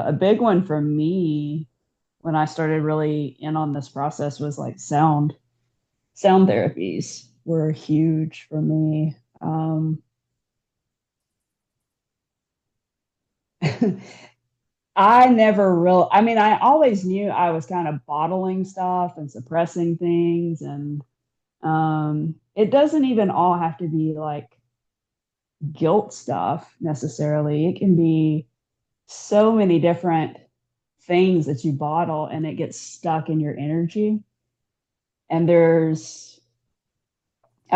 A big one for me when I started really in on this process was like sound therapies were huge for me. I never real I mean, I always knew I was kind of bottling stuff and suppressing things, and it doesn't even all have to be like guilt stuff necessarily. It can be so many different things that you bottle and it gets stuck in your energy. And I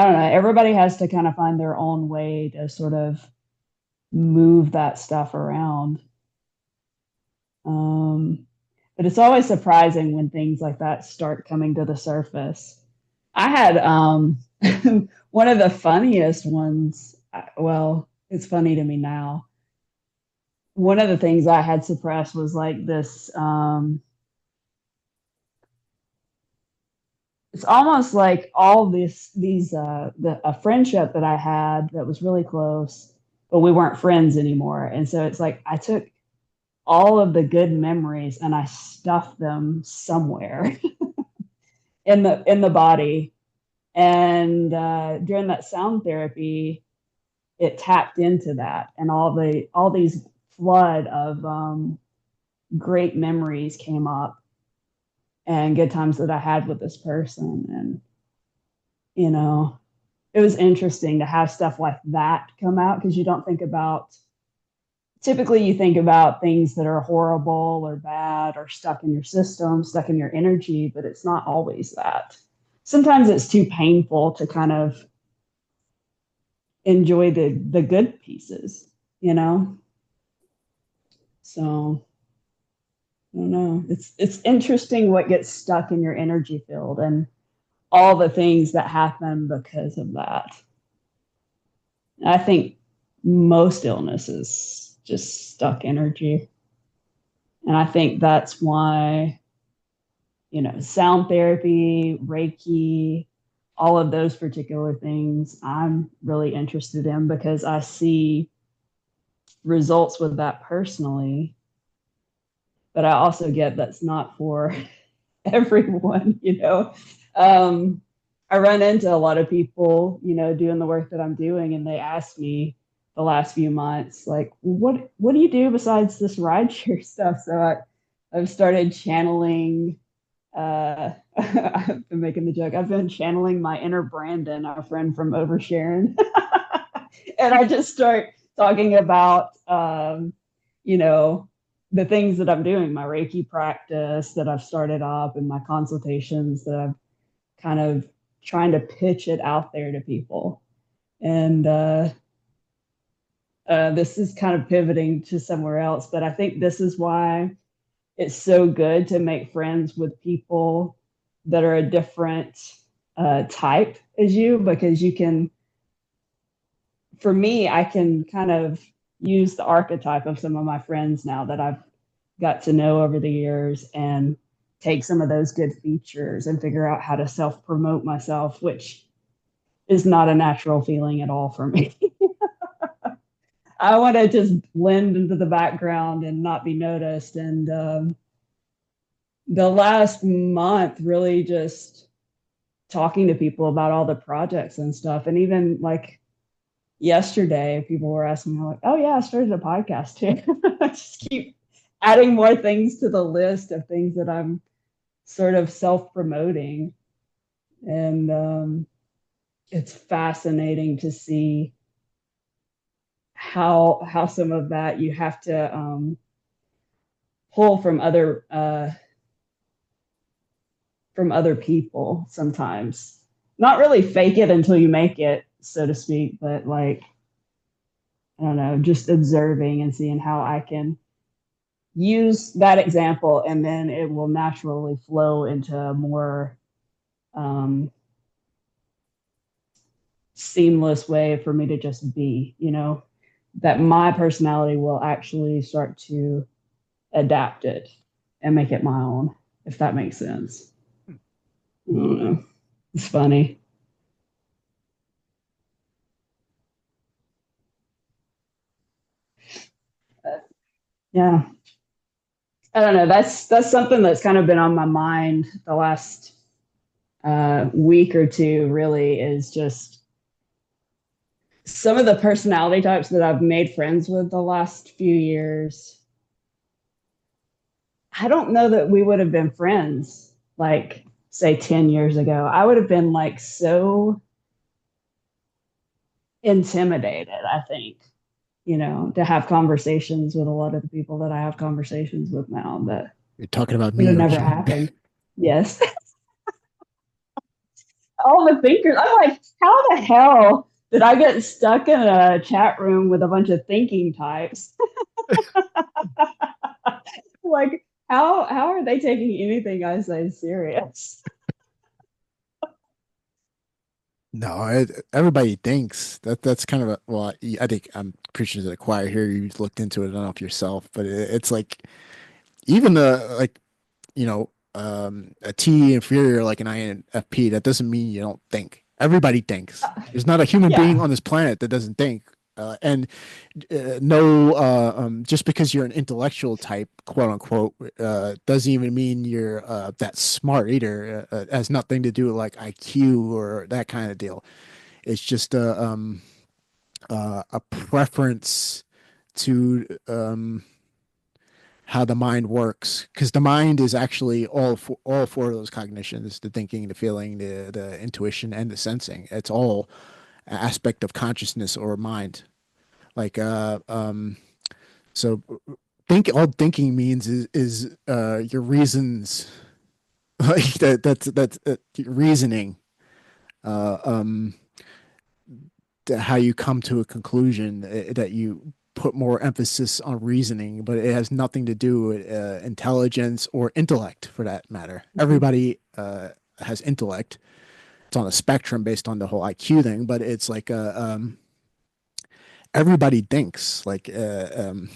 don't know, everybody has to kind of find their own way to sort of move that stuff around. Um, but it's always surprising when things like that start coming to the surface. I had one of the funniest ones. Well, it's funny to me now. One of the things I had suppressed was like this. It's almost like all a friendship that I had that was really close, but we weren't friends anymore. And so it's like I took all of the good memories and I stuffed them somewhere in the body. And during that sound therapy, it tapped into that, and all these flood of great memories came up and good times that I had with this person. And you know, it was interesting to have stuff like that come out because you don't think about typically you think about things that are horrible or bad or stuck in your system, stuck in your energy, but it's not always that. Sometimes it's too painful to kind of enjoy the good pieces, you know? So I don't know. It's interesting what gets stuck in your energy field and all the things that happen because of that. I think most illness is just stuck energy. And I think that's why, sound therapy, Reiki, all of those particular things I'm really interested in because I see results with that personally. But I also get that's not for everyone. Um, I run into a lot of people, doing the work that I'm doing, and they ask me the last few months, like, what do you do besides this rideshare stuff? So I've started channeling. I've been making the joke. I've been channeling my inner Brandon, our friend from Oversharon, and I just start talking about, you know, the things that I'm doing, my Reiki practice that I've started up, and my consultations that I've kind of trying to pitch it out there to people. And this is kind of pivoting to somewhere else, but I think this is why it's so good to make friends with people that are a different type as you, because you can, for me, I can kind of use the archetype of some of my friends now that I've got to know over the years and take some of those good features and figure out how to self promote myself, which is not a natural feeling at all for me. I want to just blend into the background and not be noticed. And the last month, really just talking to people about all the projects and stuff. And even like yesterday, people were asking me, like, oh, yeah, I started a podcast too. I just keep adding more things to the list of things that I'm sort of self promoting. And it's fascinating to see how some of that you have to pull from other people sometimes. Not really fake it until you make it, so to speak, but like I don't know, just observing and seeing how I can use that example, and then it will naturally flow into a more um, seamless way for me to just be, that my personality will actually start to adapt it and make it my own, if that makes sense. I don't know. It's funny. Yeah. I don't know. That's something that's kind of been on my mind the last week or two, really, is just some of the personality types that I've made friends with the last few years. I don't know that we would have been friends like, say, 10 years ago. I would have been like so intimidated, I think, to have conversations with a lot of the people that I have conversations with now that You're talking about would me, have aren't never you? happened. Yes. All the thinkers. I'm like, how the hell did I get stuck in a chat room with a bunch of thinking types? Like, how are they taking anything I say serious? No, everybody thinks that's kind of a well. I think I'm preaching to the choir here. You looked into it, I don't know if yourself, but it's like even the like a T inferior like an INFP. That doesn't mean you don't think. Everybody thinks. There's not a human being Yeah. on this planet that doesn't think. And no, just because you're an intellectual type, quote unquote, doesn't even mean you're that smart either. It has nothing to do with like IQ or that kind of deal. It's just a preference to how the mind works, because the mind is actually all four of those cognitions: the thinking, the feeling, the intuition, and the sensing. It's all an aspect of consciousness or mind. Like so think all thinking means is your reasons like that's reasoning uh um how you come to a conclusion, that you put more emphasis on reasoning, but it has nothing to do with intelligence or intellect for that matter. Mm-hmm. Everybody has intellect. It's on a spectrum based on the whole IQ thing, but it's like everybody thinks like and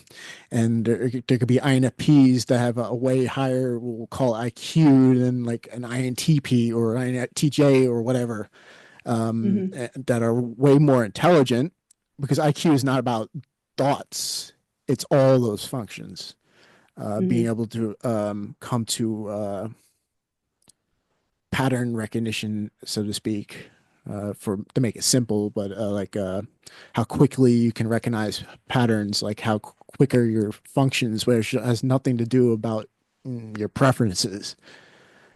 there could be INFPs that have a way higher, we'll call IQ, than like an INTP or INTJ or whatever, Mm-hmm. that are way more intelligent, because IQ is not about thoughts. It's all those functions. Being Mm-hmm. able to come to pattern recognition, so to speak, for to make it simple, but like how quickly you can recognize patterns, like how quicker your functions, which has nothing to do about your preferences.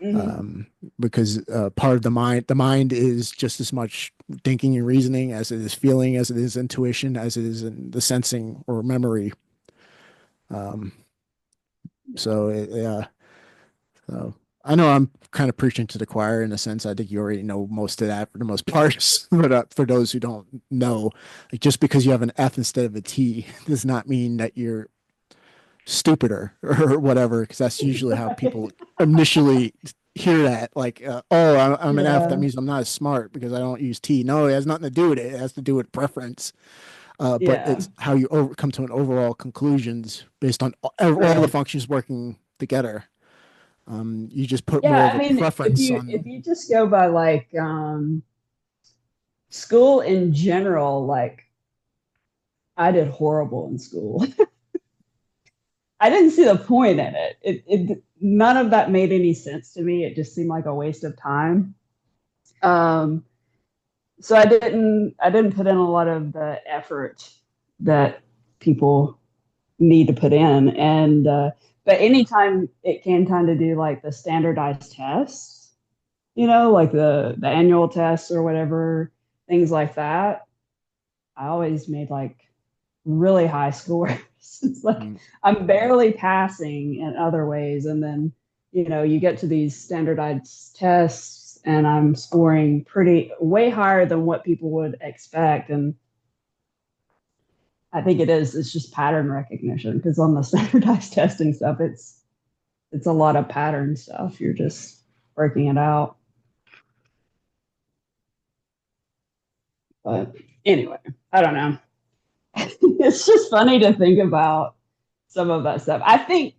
Mm-hmm. um, because part of the mind is just as much thinking and reasoning as it is feeling, as it is intuition, as it is in the sensing or memory. Um, Yeah. yeah, so I know I'm kind of preaching to the choir in a sense. I think you already know most of that for the most part, but for those who don't know, like just because you have an F instead of a T does not mean that you're stupider or whatever, because that's usually how people initially hear that. Like, oh, I'm an F. That Yeah. means I'm not as smart because I don't use T. No, it has nothing to do with it. It has to do with preference. But Yeah. it's how you come to an overall conclusions based on all the Right. functions working together. You just put more Yeah. of I a mean, preference if on. you just go by like school in general, like I did horrible in school. I didn't see the point in it. It none of that made any sense to me. It just seemed like a waste of time. Um, so I didn't put in a lot of the effort that people need to put in. And but anytime it came time to do like the standardized tests, like the annual tests or whatever, things like that, I always made like really high scores. It's like Mm. I'm barely passing in other ways. And then, you get to these standardized tests and I'm scoring pretty way higher than what people would expect. And I think it's just pattern recognition because on the standardized testing stuff, it's a lot of pattern stuff. You're just working it out. But anyway, I don't know. It's just funny to think about some of that stuff. I think,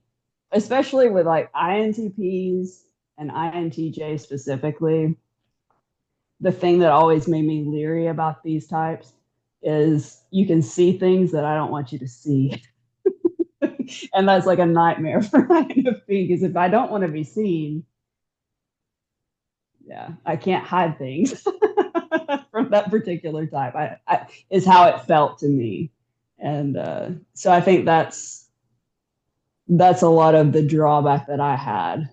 especially with like INTPs and INTJ specifically, the thing that always made me leery about these types is you can see things that I don't want you to see. And that's like a nightmare for INFP because if I don't want to be seen, yeah, I can't hide things from that particular type. Is how it felt to me, and so I think that's a lot of the drawback that I had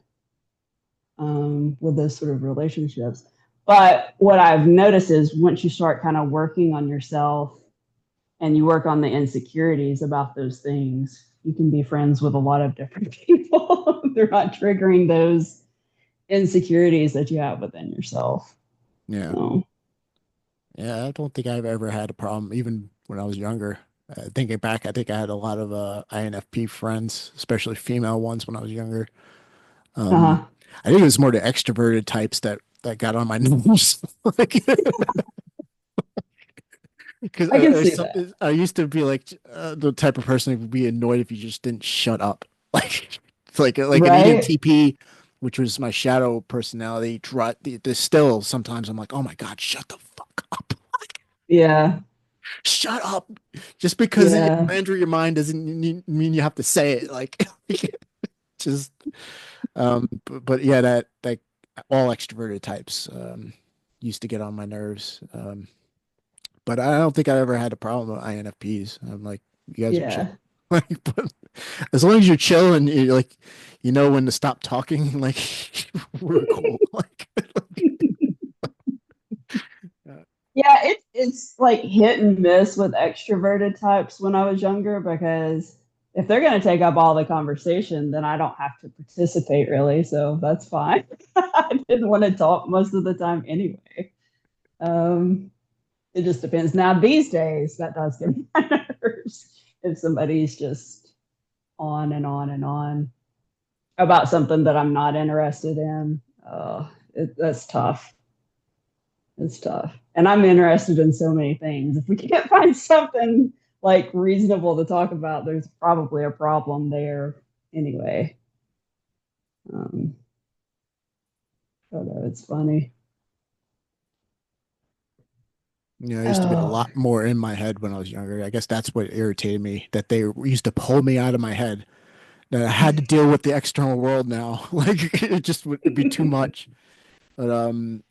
with those sort of relationships. But what I've noticed is once you start kind of working on yourself and you work on the insecurities about those things, you can be friends with a lot of different people. They're not triggering those insecurities that you have within yourself. Yeah. So, Yeah, I don't think I've ever had a problem, even when I was younger. Thinking back, I think I had a lot of INFP friends, especially female ones when I was younger. Um, uh-huh. I think it was more the extroverted types that got on my nerves. Like, because I can see that. I used to be like the type of person who would be annoyed if you just didn't shut up. Like it's like an Right? ENTP, which was my shadow personality. Still sometimes I'm like, oh my God, shut the fuck up. Yeah. Shut up. Just because it Yeah. entered your mind doesn't mean you have to say it. Like just but yeah, that all extroverted types used to get on my nerves. But I don't think I ever had a problem with INFPs. I'm like, you guys are chill. Yeah. Like, but as long as you're chill and you're like, you know when to stop talking, like we're cool. Like, uh, Yeah, it's like hit and miss with extroverted types when I was younger because if they're going to take up all the conversation, then I don't have to participate really. So that's fine. I didn't want to talk most of the time anyway. Um, it just depends. Now, these days, that does get my nerves if somebody's just on and on and on about something that I'm not interested in. That's tough. It's tough. And I'm interested in so many things. If we can't find something like reasonable to talk about, there's probably a problem there anyway. Um, it's funny. you know, I used to be a Oh, lot more in my head when I was younger. I guess that's what irritated me, that they used to pull me out of my head. That I had to deal with the external world now. Like it just would it'd be too much. But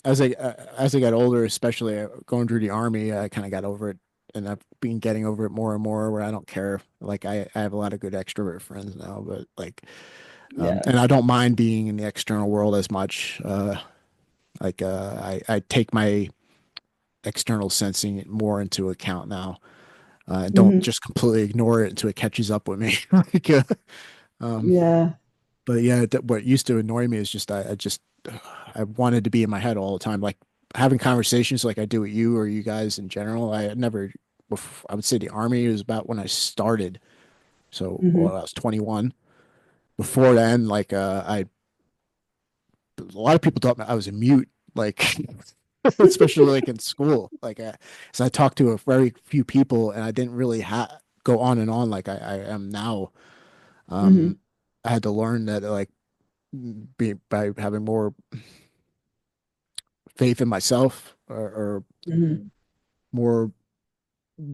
as I got older, especially going through the army, I kind of got over it, and I've been getting over it more and more. Where I don't care. Like I have a lot of good extrovert friends now, but like, yeah. and I don't mind being in the external world as much. I take my external sensing more into account now, and don't Hmm. just completely ignore it until it catches up with me. Like, um, Yeah. but yeah, what used to annoy me is just I wanted to be in my head all the time, like having conversations like I do with you or you guys in general. I had never, I would say the army was about when I started. So Hmm. well, I was 21. Before then, like a lot of people thought I was a mute, like especially like in school. So I talked to a very few people, and I didn't really go on and on like I am now. Um, Hmm. I had to learn that like by having more faith in myself or Hmm. more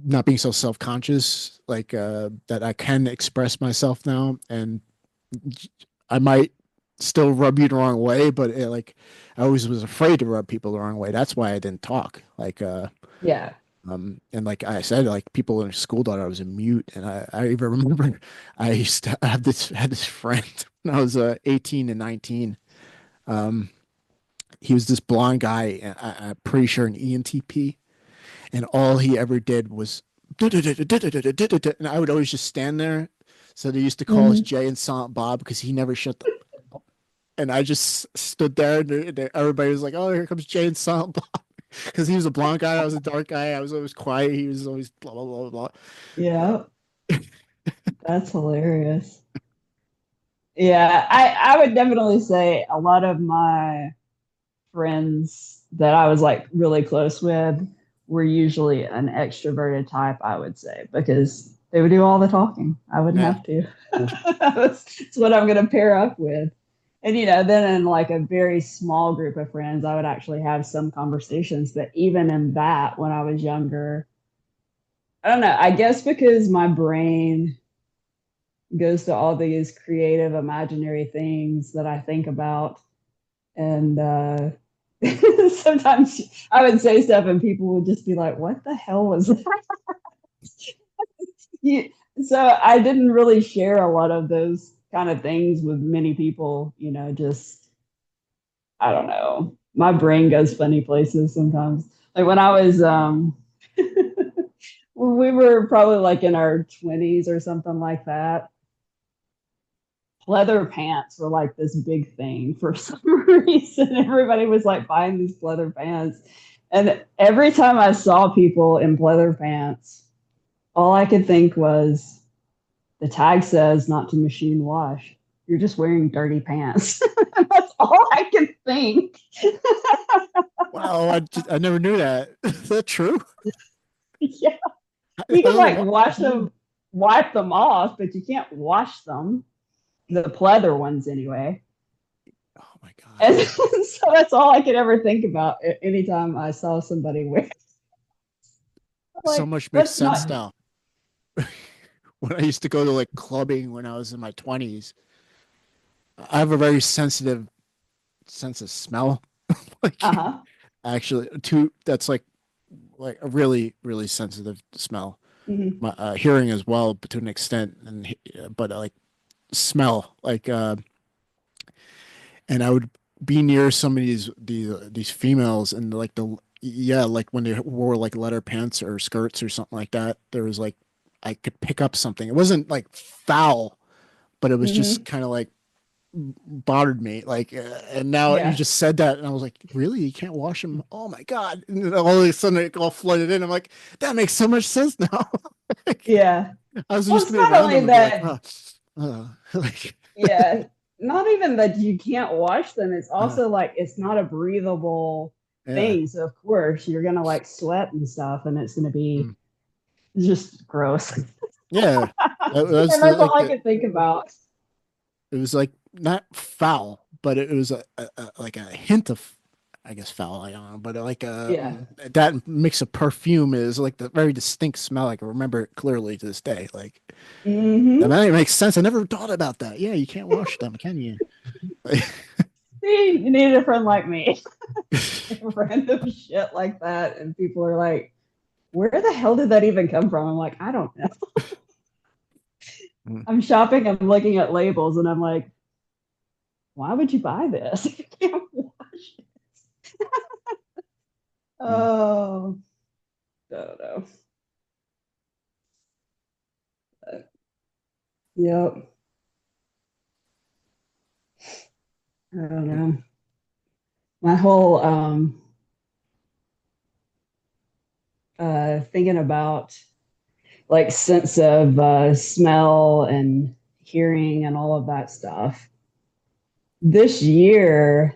not being so self-conscious, like that I can express myself now, and I might still rub you the wrong way, but like I always was afraid to rub people the wrong way. That's why I didn't talk. Yeah. And like I said, like people in school thought I was a mute, and I even remember I used to have this had this friend when I was 18 and 19. Um, he was this blonde guy, and I'm pretty sure an ENTP, and all he ever did was and I would always just stand there. So they used to call us Hmm. Jay and Silent Bob because he never shut the. And I just stood there, and everybody was like, "Oh, here comes Jay and Silent Bob," because he was a blonde guy, I was a dark guy. I was always quiet. He was always blah blah blah blah. Yeah, that's hilarious. Yeah, I would definitely say a lot of my friends that I was like really close with were usually an extroverted type, I would say, because they would do all the talking. I wouldn't Yeah, have to. That's what I'm going to pair up with. And, then in like a very small group of friends, I would actually have some conversations. But even in that, when I was younger, I don't know, I guess because my brain goes to all these creative, imaginary things that I think about. And sometimes I would say stuff and people would just be like, what the hell was that? So I didn't really share a lot of those kind of things with many people, just, I don't know. My brain goes funny places sometimes. Like when I was, we were probably like in our 20s or something like that. Leather pants were like this big thing for some reason. Everybody was like buying these leather pants. And every time I saw people in leather pants, all I could think was the tag says not to machine wash. You're just wearing dirty pants. That's all I could think. wow, I never knew that. Is that true? Yeah. I You can don't like know. wash them, wipe them off, but you can't wash them. The pleather ones anyway. Oh my God, And so that's all I could ever think about anytime I saw somebody wear. so Like, much makes let's sense not. now. When I used to go to like clubbing when I was in my 20s, I have a very sensitive sense of smell. Uh Like huh. actually, too, that's like a really really sensitive smell. Hmm. My hearing as well, but to an extent, and but like smell, and I would be near some of these females, and like yeah, like when they wore like leather pants or skirts or something like that, there was like I could pick up something. It wasn't like foul, but it was just Hmm. kind of like bothered me. And now you Yeah. just said that, and I was like, really? You can't wash them? Oh my God! And then all of a sudden it all flooded in. I'm like, that makes so much sense now. Like, Yeah. I was Well, used to it's be not around them only and be like, that, like, yeah, not even that you can't wash them. It's uh, also like it's not a breathable yeah. thing. So, of course, you're going to like sweat and stuff, and it's going to be Mm. just gross. Yeah, that was And the that's all like I the could think about. it was like not foul, but it was like a hint of, I guess, foul. I don't know, but Yeah. that mix of perfume is like the very distinct smell. I can remember it clearly to this day. Like, I Hmm. mean, it makes sense. I never thought about that. Yeah, you can't wash them, can you? See, you need a friend like me. Random shit like that. And people are like, where the hell did that even come from? I'm like, I don't know. Mm, I'm shopping, I'm looking at labels, and I'm like, why would you buy this? You can't wash it. mm. Oh, I don't know. Yep. I don't know. My whole thinking about like sense of smell and hearing and all of that stuff. This year,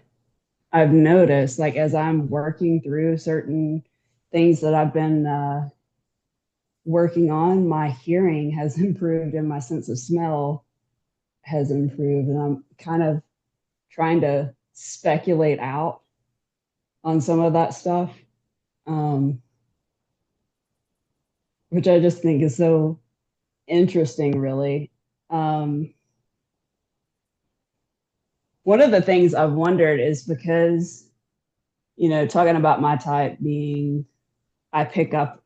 I've noticed, like, as I'm working through certain things that I've been working on, my hearing has improved and my sense of smell has improved. And I'm kind of trying to speculate out on some of that stuff. Um, which I just think is so interesting, really. Um, One of the things I've wondered is because, talking about my type being, I pick up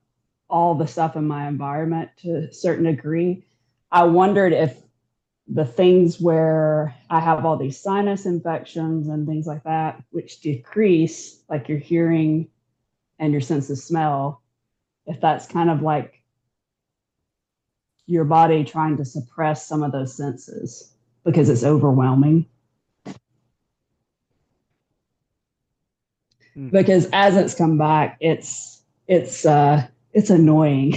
all the stuff in my environment to a certain degree. I wondered if the things where I have all these sinus infections and things like that, which decrease like your hearing and your sense of smell, if that's kind of like your body trying to suppress some of those senses because it's overwhelming. Mm. Because as it's come back, it's annoying.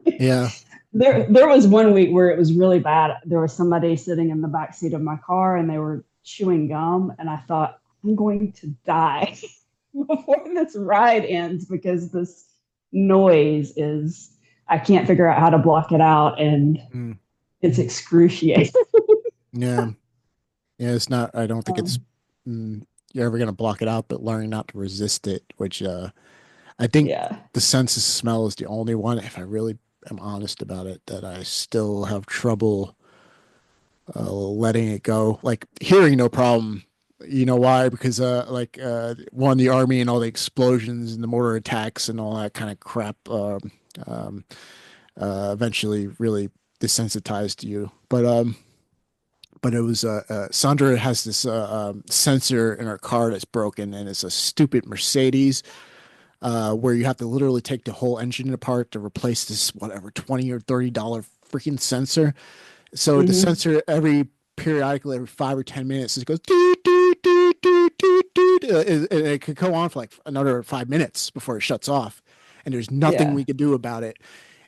Yeah. There was one week where it was really bad. There was somebody sitting in the back seat of my car and they were chewing gum, and I thought I'm going to die before this ride ends because this noise is, I can't figure out how to block it out, and Mm. it's excruciating. Yeah. Yeah. It's not, I don't think it's, um, mm, you're ever going to block it out, but learning not to resist it, which, I think yeah. the sense of smell is the only one, if I really am honest about it, that I still have trouble letting it go. Like hearing, no problem. You know why? Because one, the army and all the explosions and the mortar attacks and all that kind of crap um, eventually really desensitized you. But it was Sandra has this sensor in her car that's broken, and it's a stupid Mercedes where you have to literally take the whole engine apart to replace this whatever $20 or $30 freaking sensor. So the Mm-hmm. sensor periodically every 5 or 10 minutes it goes doot, doot, doot, doot, doot, doot, and it could go on for like another 5 minutes before it shuts off, and there's nothing Yeah. we could do about it.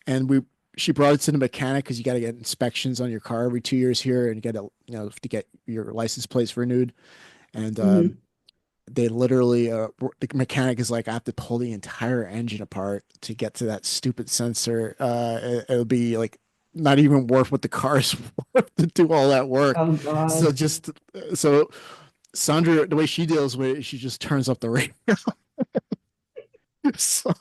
And we she brought it to the mechanic because you got to get inspections on your car every 2 years here, and you got to to get your license plates renewed. And Mm-hmm. they literally the mechanic is like, I have to pull the entire engine apart to get to that stupid sensor. It'll be like not even worth what the car is worth to do all that work. Oh So God. just so Sandra, the way she deals with it, she just turns up the radio. So,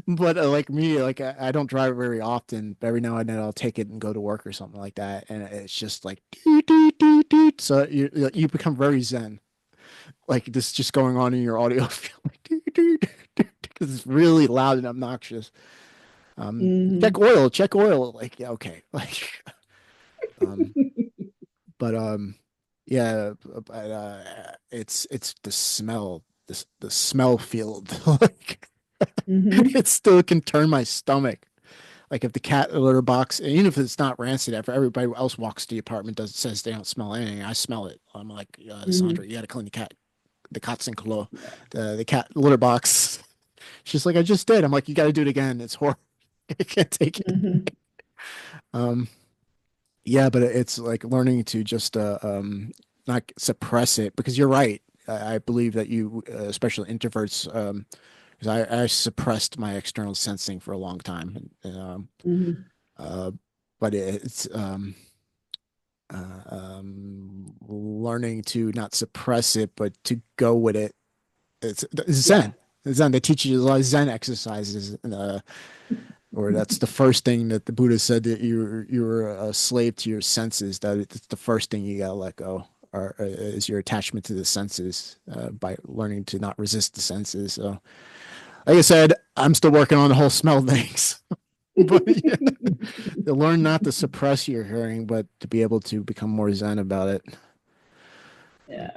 but like me, like I don't drive very often. But every now and then I'll take it and go to work or something like that, and it's just like doot, doot, doot, doot. So you become very zen, like this just going on in your audio field, because it's really loud and obnoxious. Mm-hmm. Check oil. Like, yeah, okay. Like, um, but yeah, but it's the smell, the smell field. Like, Mm-hmm. it still can turn my stomach. Like if the cat litter box, and even if it's not rancid, after everybody else walks to the apartment, does says they don't smell anything, I smell it. I'm like, Sandra, Mm-hmm. you got to clean the Katzenklo, Yeah. the cat litter box. She's like, I just did. I'm like, you got to do it again. It's horrible. I can't take it. Mm-hmm. Um, yeah, but it's like learning to just not suppress it because you're right. I believe that you, especially introverts, because I suppressed my external sensing for a long time, Mm-hmm. uh, but it's learning to not suppress it, but to go with it. It's Yeah. Zen. It's Zen. They teach you a lot of Zen exercises, or that's the first thing that the Buddha said, that you're a slave to your senses. That it's the first thing you gotta let go, or is your attachment to the senses by learning to not resist the senses. So, like I said, I'm still working on the whole smell things, but yeah, to learn not to suppress your hearing, but to be able to become more zen about it. Yeah.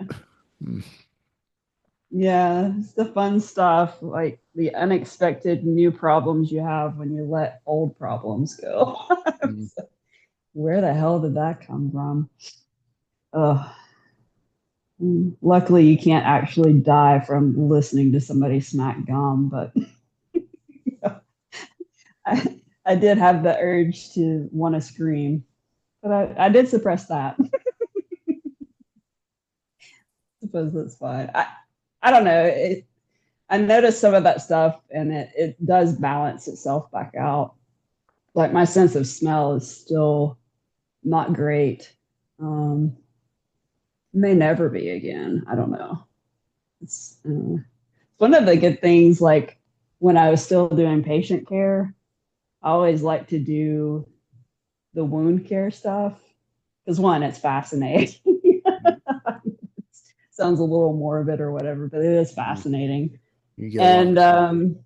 Mm. Yeah. It's the fun stuff, like the unexpected new problems you have when you let old problems go. Mm. Where the hell did that come from? Ugh. Luckily, you can't actually die from listening to somebody smack gum, but I did have the urge to want to scream, but I did suppress that. I suppose that's fine. I don't know. I noticed some of that stuff, and it does balance itself back out. Like my sense of smell is still not great. Um, may never be again. I don't know. It's one of the good things. Like when I was still doing patient care, I always like to do the wound care stuff because one, it's fascinating. Sounds a little morbid or whatever, but it is Mm. fascinating. You get a lot of And experience.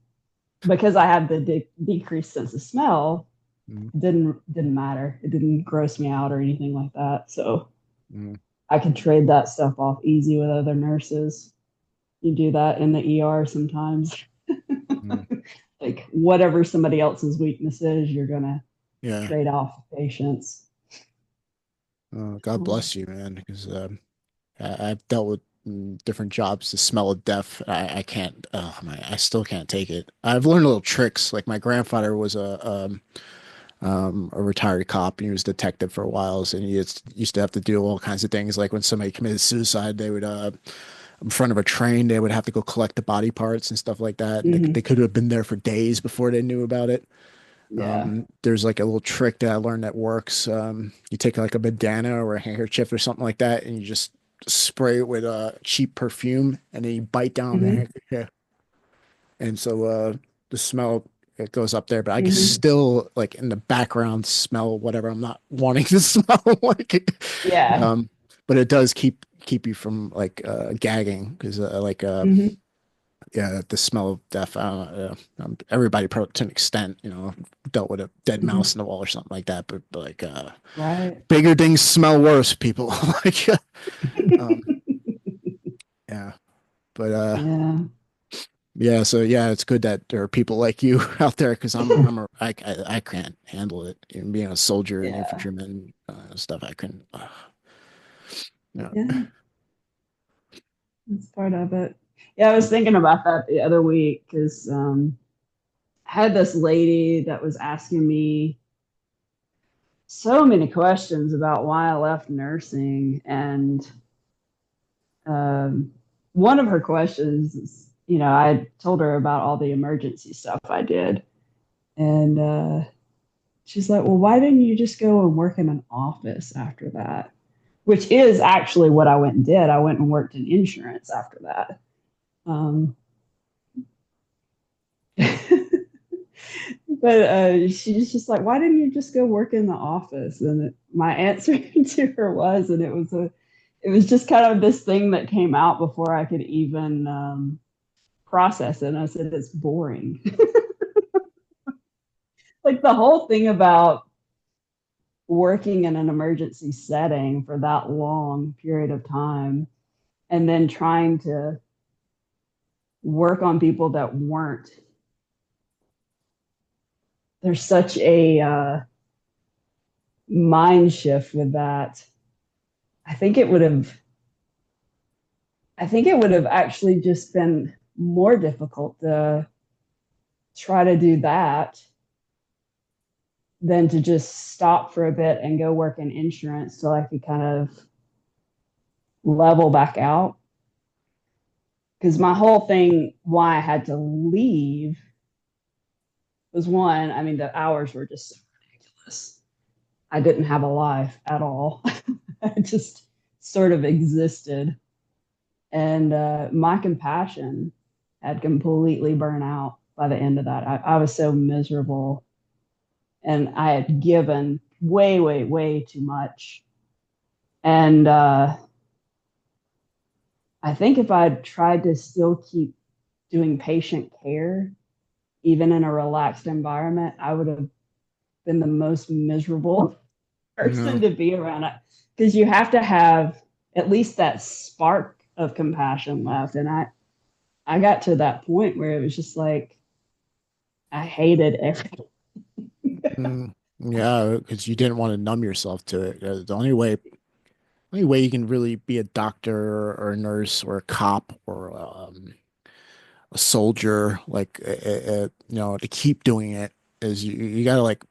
because I have the decreased sense of smell, Mm, didn't matter. It didn't gross me out or anything like that. So mm, I could trade that stuff off easy with other nurses. You do that in the ER sometimes. mm. Like whatever somebody else's weakness is, you're gonna Yeah. trade off patients. God bless you, man. Because I've dealt with different jobs. The smell of death, I can't. Oh my, I still can't take it. I've learned little tricks. Like my grandfather was a retired cop and he was a detective for a while, so he used to have to do all kinds of things. Like when somebody committed suicide, they would in front of a train, they would have to go collect the body parts and stuff like that. And they Mm-hmm. could have been there for days before they knew about it. Yeah. There's like a little trick that I learned that works. You take like a bandana or a handkerchief or something like that, and you just spray it with cheap perfume, and then you bite down the Mm-hmm. handkerchief, and so the smell it goes up there. But I can Mm-hmm. still like in the background smell whatever I'm not wanting to smell like it. Yeah. Um, but it does keep you from like gagging because Mm-hmm. yeah, the smell of death. Everybody, to an extent, dealt with a dead Mm-hmm. mouse in the wall or something like that. But like, Right. bigger things smell worse, people. Like, um, yeah. But Yeah. yeah. So yeah, it's good that there are people like you out there because I can't handle it. Even being a soldier and Yeah. infantryman stuff, I couldn't. Yeah. Yeah. That's part of it. Yeah, I was thinking about that the other week because I had this lady that was asking me so many questions about why I left nursing. And um, one of her questions is, I told her about all the emergency stuff I did. And she's like, well, why didn't you just go and work in an office after that? Which is actually what I went and did. I went and worked in insurance after that. Um, but she's just like, why didn't you just go work in the office? And my answer to her was, and it was just kind of this thing that came out before I could even process it. And I said, it's boring. Like the whole thing about working in an emergency setting for that long period of time and then trying to work on people that weren't. There's such a mind shift with that. I think it would have I think it would have actually just been more difficult to try to do that than to just stop for a bit and go work in insurance so I could kind of level back out. Because my whole thing, why I had to leave, was one, I mean, the hours were just so ridiculous. I didn't have a life at all. I just sort of existed. And my compassion had completely burned out by the end of that. I was so miserable and I had given way, way, way too much. And I think if I'd tried to still keep doing patient care, even in a relaxed environment, I would have been the most miserable No. person to be around. Because you have to have at least that spark of compassion left. And I got to that point where it was just like, I hated everything. Mm, yeah, because you didn't want to numb yourself to it. The only way you can really be a doctor or a nurse or a cop or a soldier, like to keep doing it is you gotta like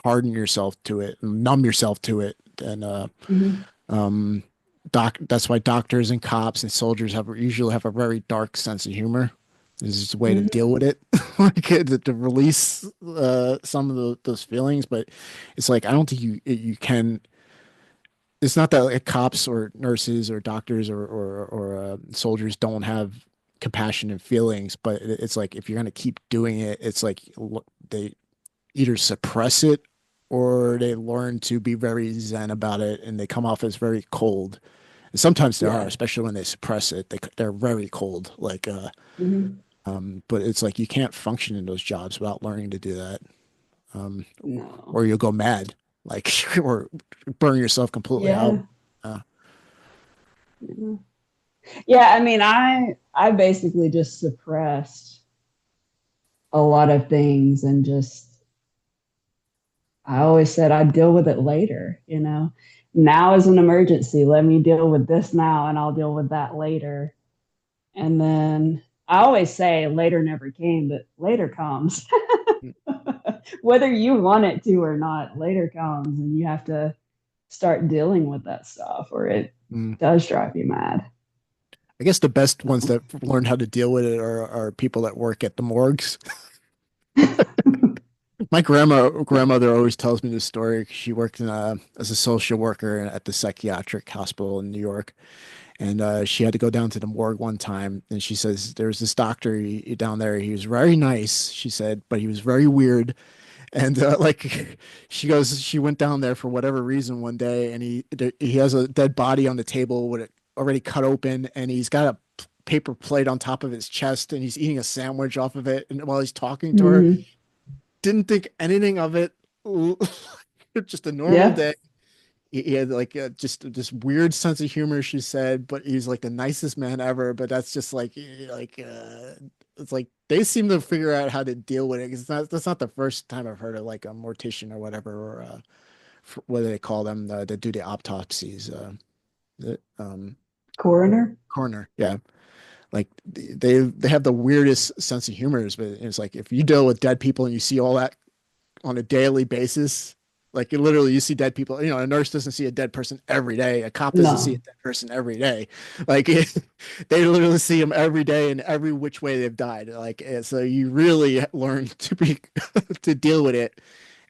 harden yourself to it, numb yourself to it, and Mm-hmm. um, That's why doctors and cops and soldiers usually have a very dark sense of humor. This is a way to Mm-hmm. deal with it, like to release some of those feelings. But it's like I don't think you can. It's not that like cops or nurses or doctors or soldiers don't have compassion and feelings, but it's like if you're gonna keep doing it, it's like they either suppress it or they learn to be very zen about it and they come off as very cold. And sometimes they are, Yeah. especially when they suppress it. They're very cold. Hmm. But it's like you can't function in those jobs without learning to do that. Um, No. or you'll go mad, like or burn yourself completely out. Yeah. Uh, Yeah. Yeah, I mean, I basically just suppressed a lot of things and just I always said I'd deal with it later, you know. Now is an emergency. Let me deal with this now and I'll deal with that later. And then I always say later never came, but later comes. Whether you want it to or not, later comes and you have to start dealing with that stuff or it mm. does drive you mad. I guess the best ones So. that learned how to deal with it are people that work at the morgues. My grandmother always tells me this story. She worked as a social worker at the psychiatric hospital in New York, and she had to go down to the morgue one time. And she says there's this doctor down there. He was very nice, she said, but he was very weird. And like she goes, she went down there for whatever reason one day, and he has a dead body on the table with it already cut open, and he's got a paper plate on top of his chest, and he's eating a sandwich off of it, and while he's talking to her, Mhm. didn't think anything of it. Just a normal Yeah. day. He had like just this weird sense of humor, she said, but he's like the nicest man ever. But that's just it's like they seem to figure out how to deal with it. 'Cause that's not the first time I've heard of like a mortician or whatever, or what do they call them that do the autopsies? Coroner. Coroner, yeah. Like they have the weirdest sense of humors, but it's like if you deal with dead people and you see all that on a daily basis. Like literally, you see dead people. You know, a nurse doesn't see a dead person every day. A cop doesn't see a No. dead person every day. Like they literally see them every day in every which way they've died. Like so, you really learn to be to deal with it.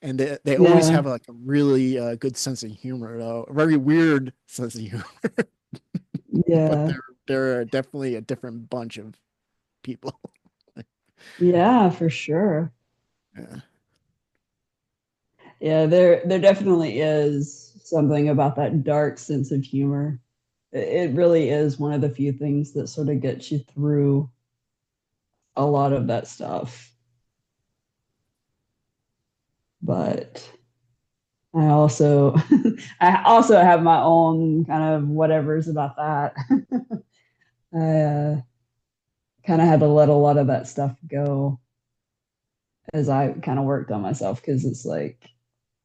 And they always Yeah. have like a really good sense of humor, though. A very weird sense of humor, but Yeah. they're definitely a different bunch of people. Yeah, for sure. Yeah. Yeah, there definitely is something about that dark sense of humor. It really is one of the few things that sort of gets you through a lot of that stuff. But I also I also have my own kind of whatevers about that. I kind of had to let a lot of that stuff go as I kind of worked on myself because it's like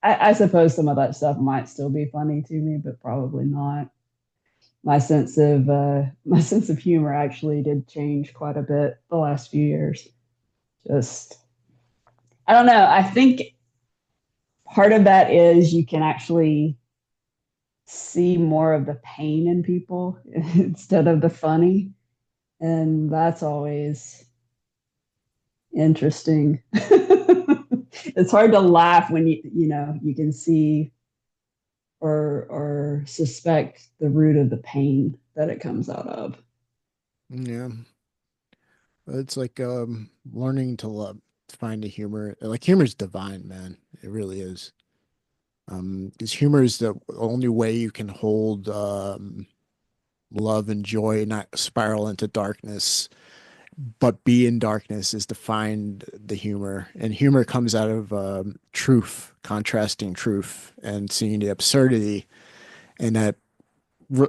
I suppose some of that stuff might still be funny to me, but probably not. My sense of humor actually did change quite a bit the last few years. Just I don't know. I think part of that is you can actually see more of the pain in people instead of the funny, and that's always interesting. It's hard to laugh when you know you can see or suspect the root of the pain that it comes out of. Yeah. It's like learning to love, to find the humor. Like humor is divine, man. It really is. Because humor is the only way you can hold love and joy, not spiral into darkness, but be in darkness is to find the humor. And humor comes out of truth, contrasting truth, and seeing the absurdity, and that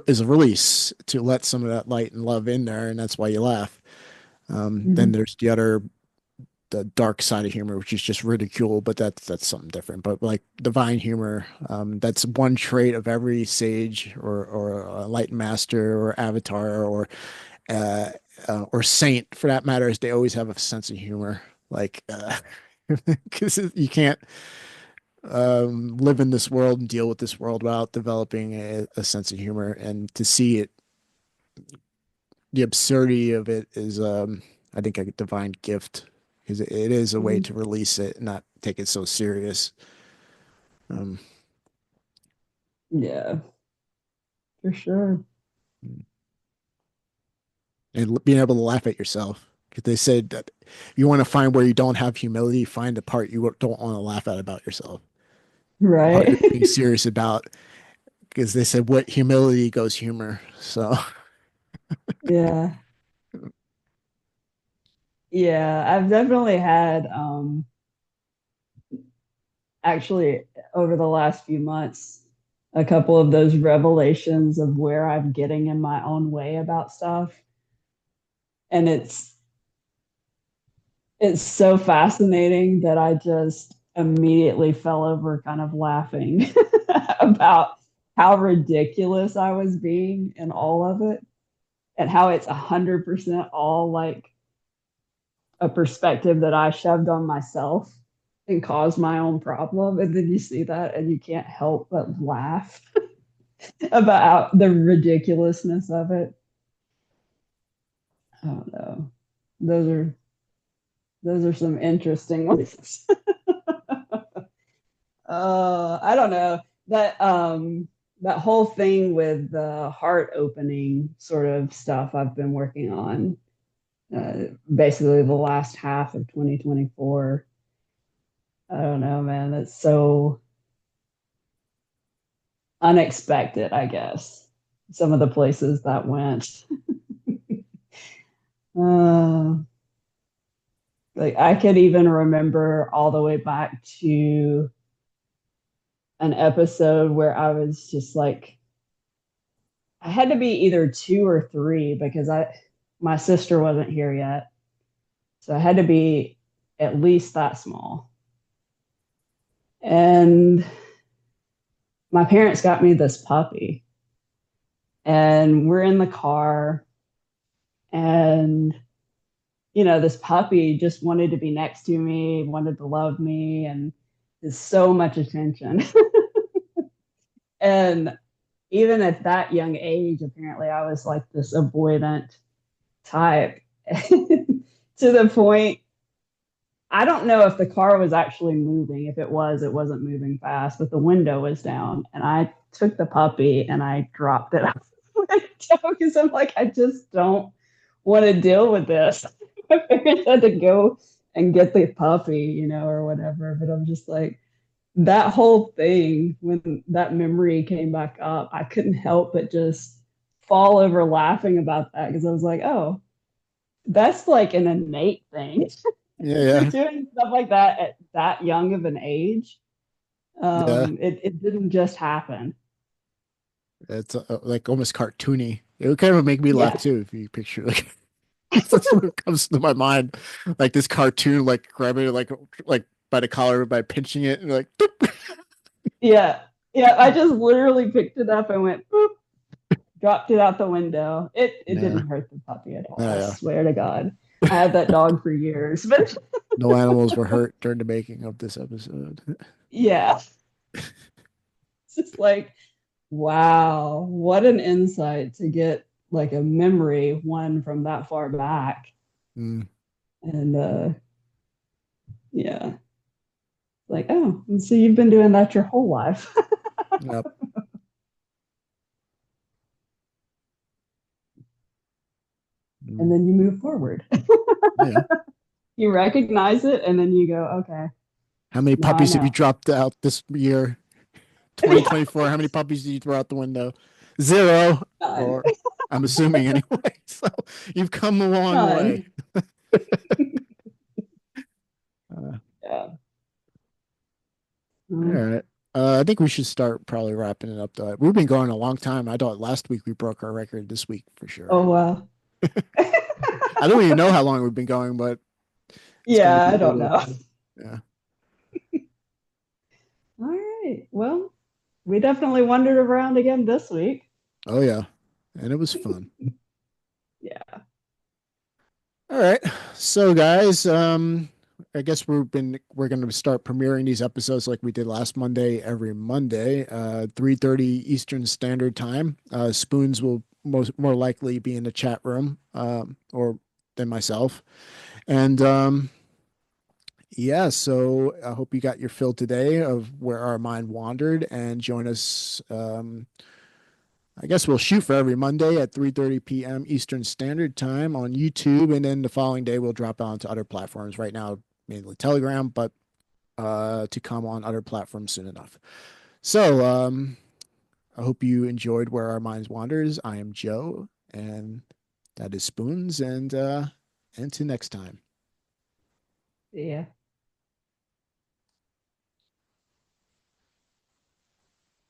is a release to let some of that light and love in there, and that's why you laugh. Then Mm-hmm. there's the dark side of humor, which is just ridicule, but that's something different. But like divine humor, that's one trait of every sage or enlightened master or avatar uh, or saint for that matter, is they always have a sense of humor. Like, because you can't live in this world and deal with this world without developing a sense of humor, and to see it, the absurdity of it is, I think, a divine gift because it is a way Mm-hmm. to release it and not take it so serious. Um, Yeah, for sure. and being able to laugh at yourself. 'Cause they said that you want to find where you don't have humility, find the part you don't want to laugh at about yourself. The part Right. you're being serious about, because they said what humility goes humor. So, Yeah. Yeah. I've definitely had actually over the last few months a couple of those revelations of where I'm getting in my own way about stuff. And it's so fascinating that I just immediately fell over kind of laughing about how ridiculous I was being in all of it and how it's 100% all like a perspective that I shoved on myself and caused my own problem. And then you see that and you can't help but laugh about the ridiculousness of it. I don't know. Those are those are some interesting ones. I don't know that whole thing with the heart opening sort of stuff I've been working on basically the last half of 2024. I don't know, man. That's so unexpected, I guess. Some of the places that went. Uh, like I could even remember all the way back to an episode where I was just like I had to be either two or three because I my sister wasn't here yet. So I had to be at least that small. And my parents got me this puppy. And we're in the car and this puppy just wanted to be next to me, wanted to love me and is so much attention. And even at that young age, apparently I was like this avoidant type to the point I don't know if the car was actually moving. If it was, it wasn't moving fast, but the window was down. And I took the puppy and I dropped it out the window because I'm like, I just don't want to deal with this. My parents had to go and get the puppy, or whatever. But I'm just like, that whole thing, when that memory came back up, I couldn't help but just fall over laughing about that because I was like, oh, that's like an innate thing. yeah, If you're yeah, doing stuff like that at that young of an age, yeah. it didn't just happen. It's like almost cartoony. It would kind of make me laugh Yeah, too if you picture like that's what comes to my mind. Like this cartoon, like grabbing it like by the collar by pinching it and like yeah, yeah. I just literally picked it up and went, boop, dropped it out the window. It yeah, didn't hurt the puppy at all. yeah, I yeah. swear to God. I had that dog for years, but No animals were hurt during the making of this episode. yeah, it's just like, wow, what an insight to get like a memory one from that far back. Mm, And yeah, like, oh, and so you've been doing that your whole life. yep. And Mm, then you move forward. yeah. You recognize it, and then you go, okay, How many now I puppies have you know. dropped out this year? Yeah, 2024. How many puppies did you throw out the window? Zero, none, or I'm assuming anyway. So you've come a long way. none. Uh, Yeah. all right. I think we should start probably wrapping it up though. We've been going a long time. I thought last week we broke our record. This week for sure. Oh wow. I don't even know how long we've been going, but it's got to Yeah, be I a don't little. know. Yeah. All right. Well, we definitely wandered around again this week. Oh yeah. And it was fun. Yeah. All right. So guys, I guess we're gonna start premiering these episodes like we did last Monday, every Monday, 3:30 Eastern Standard Time. Spoons will more likely be in the chat room, or than myself. And yeah, so I hope you got your fill today of where our mind wandered and join us I guess we'll shoot for every Monday at 3:30 p.m. Eastern Standard Time on YouTube, and then the following day we'll drop onto other platforms. Right now, mainly Telegram, but to come on other platforms soon enough. So, I hope you enjoyed Where Our Minds Wanders. I am Joe, and that is Spoons, and until next time. Yeah.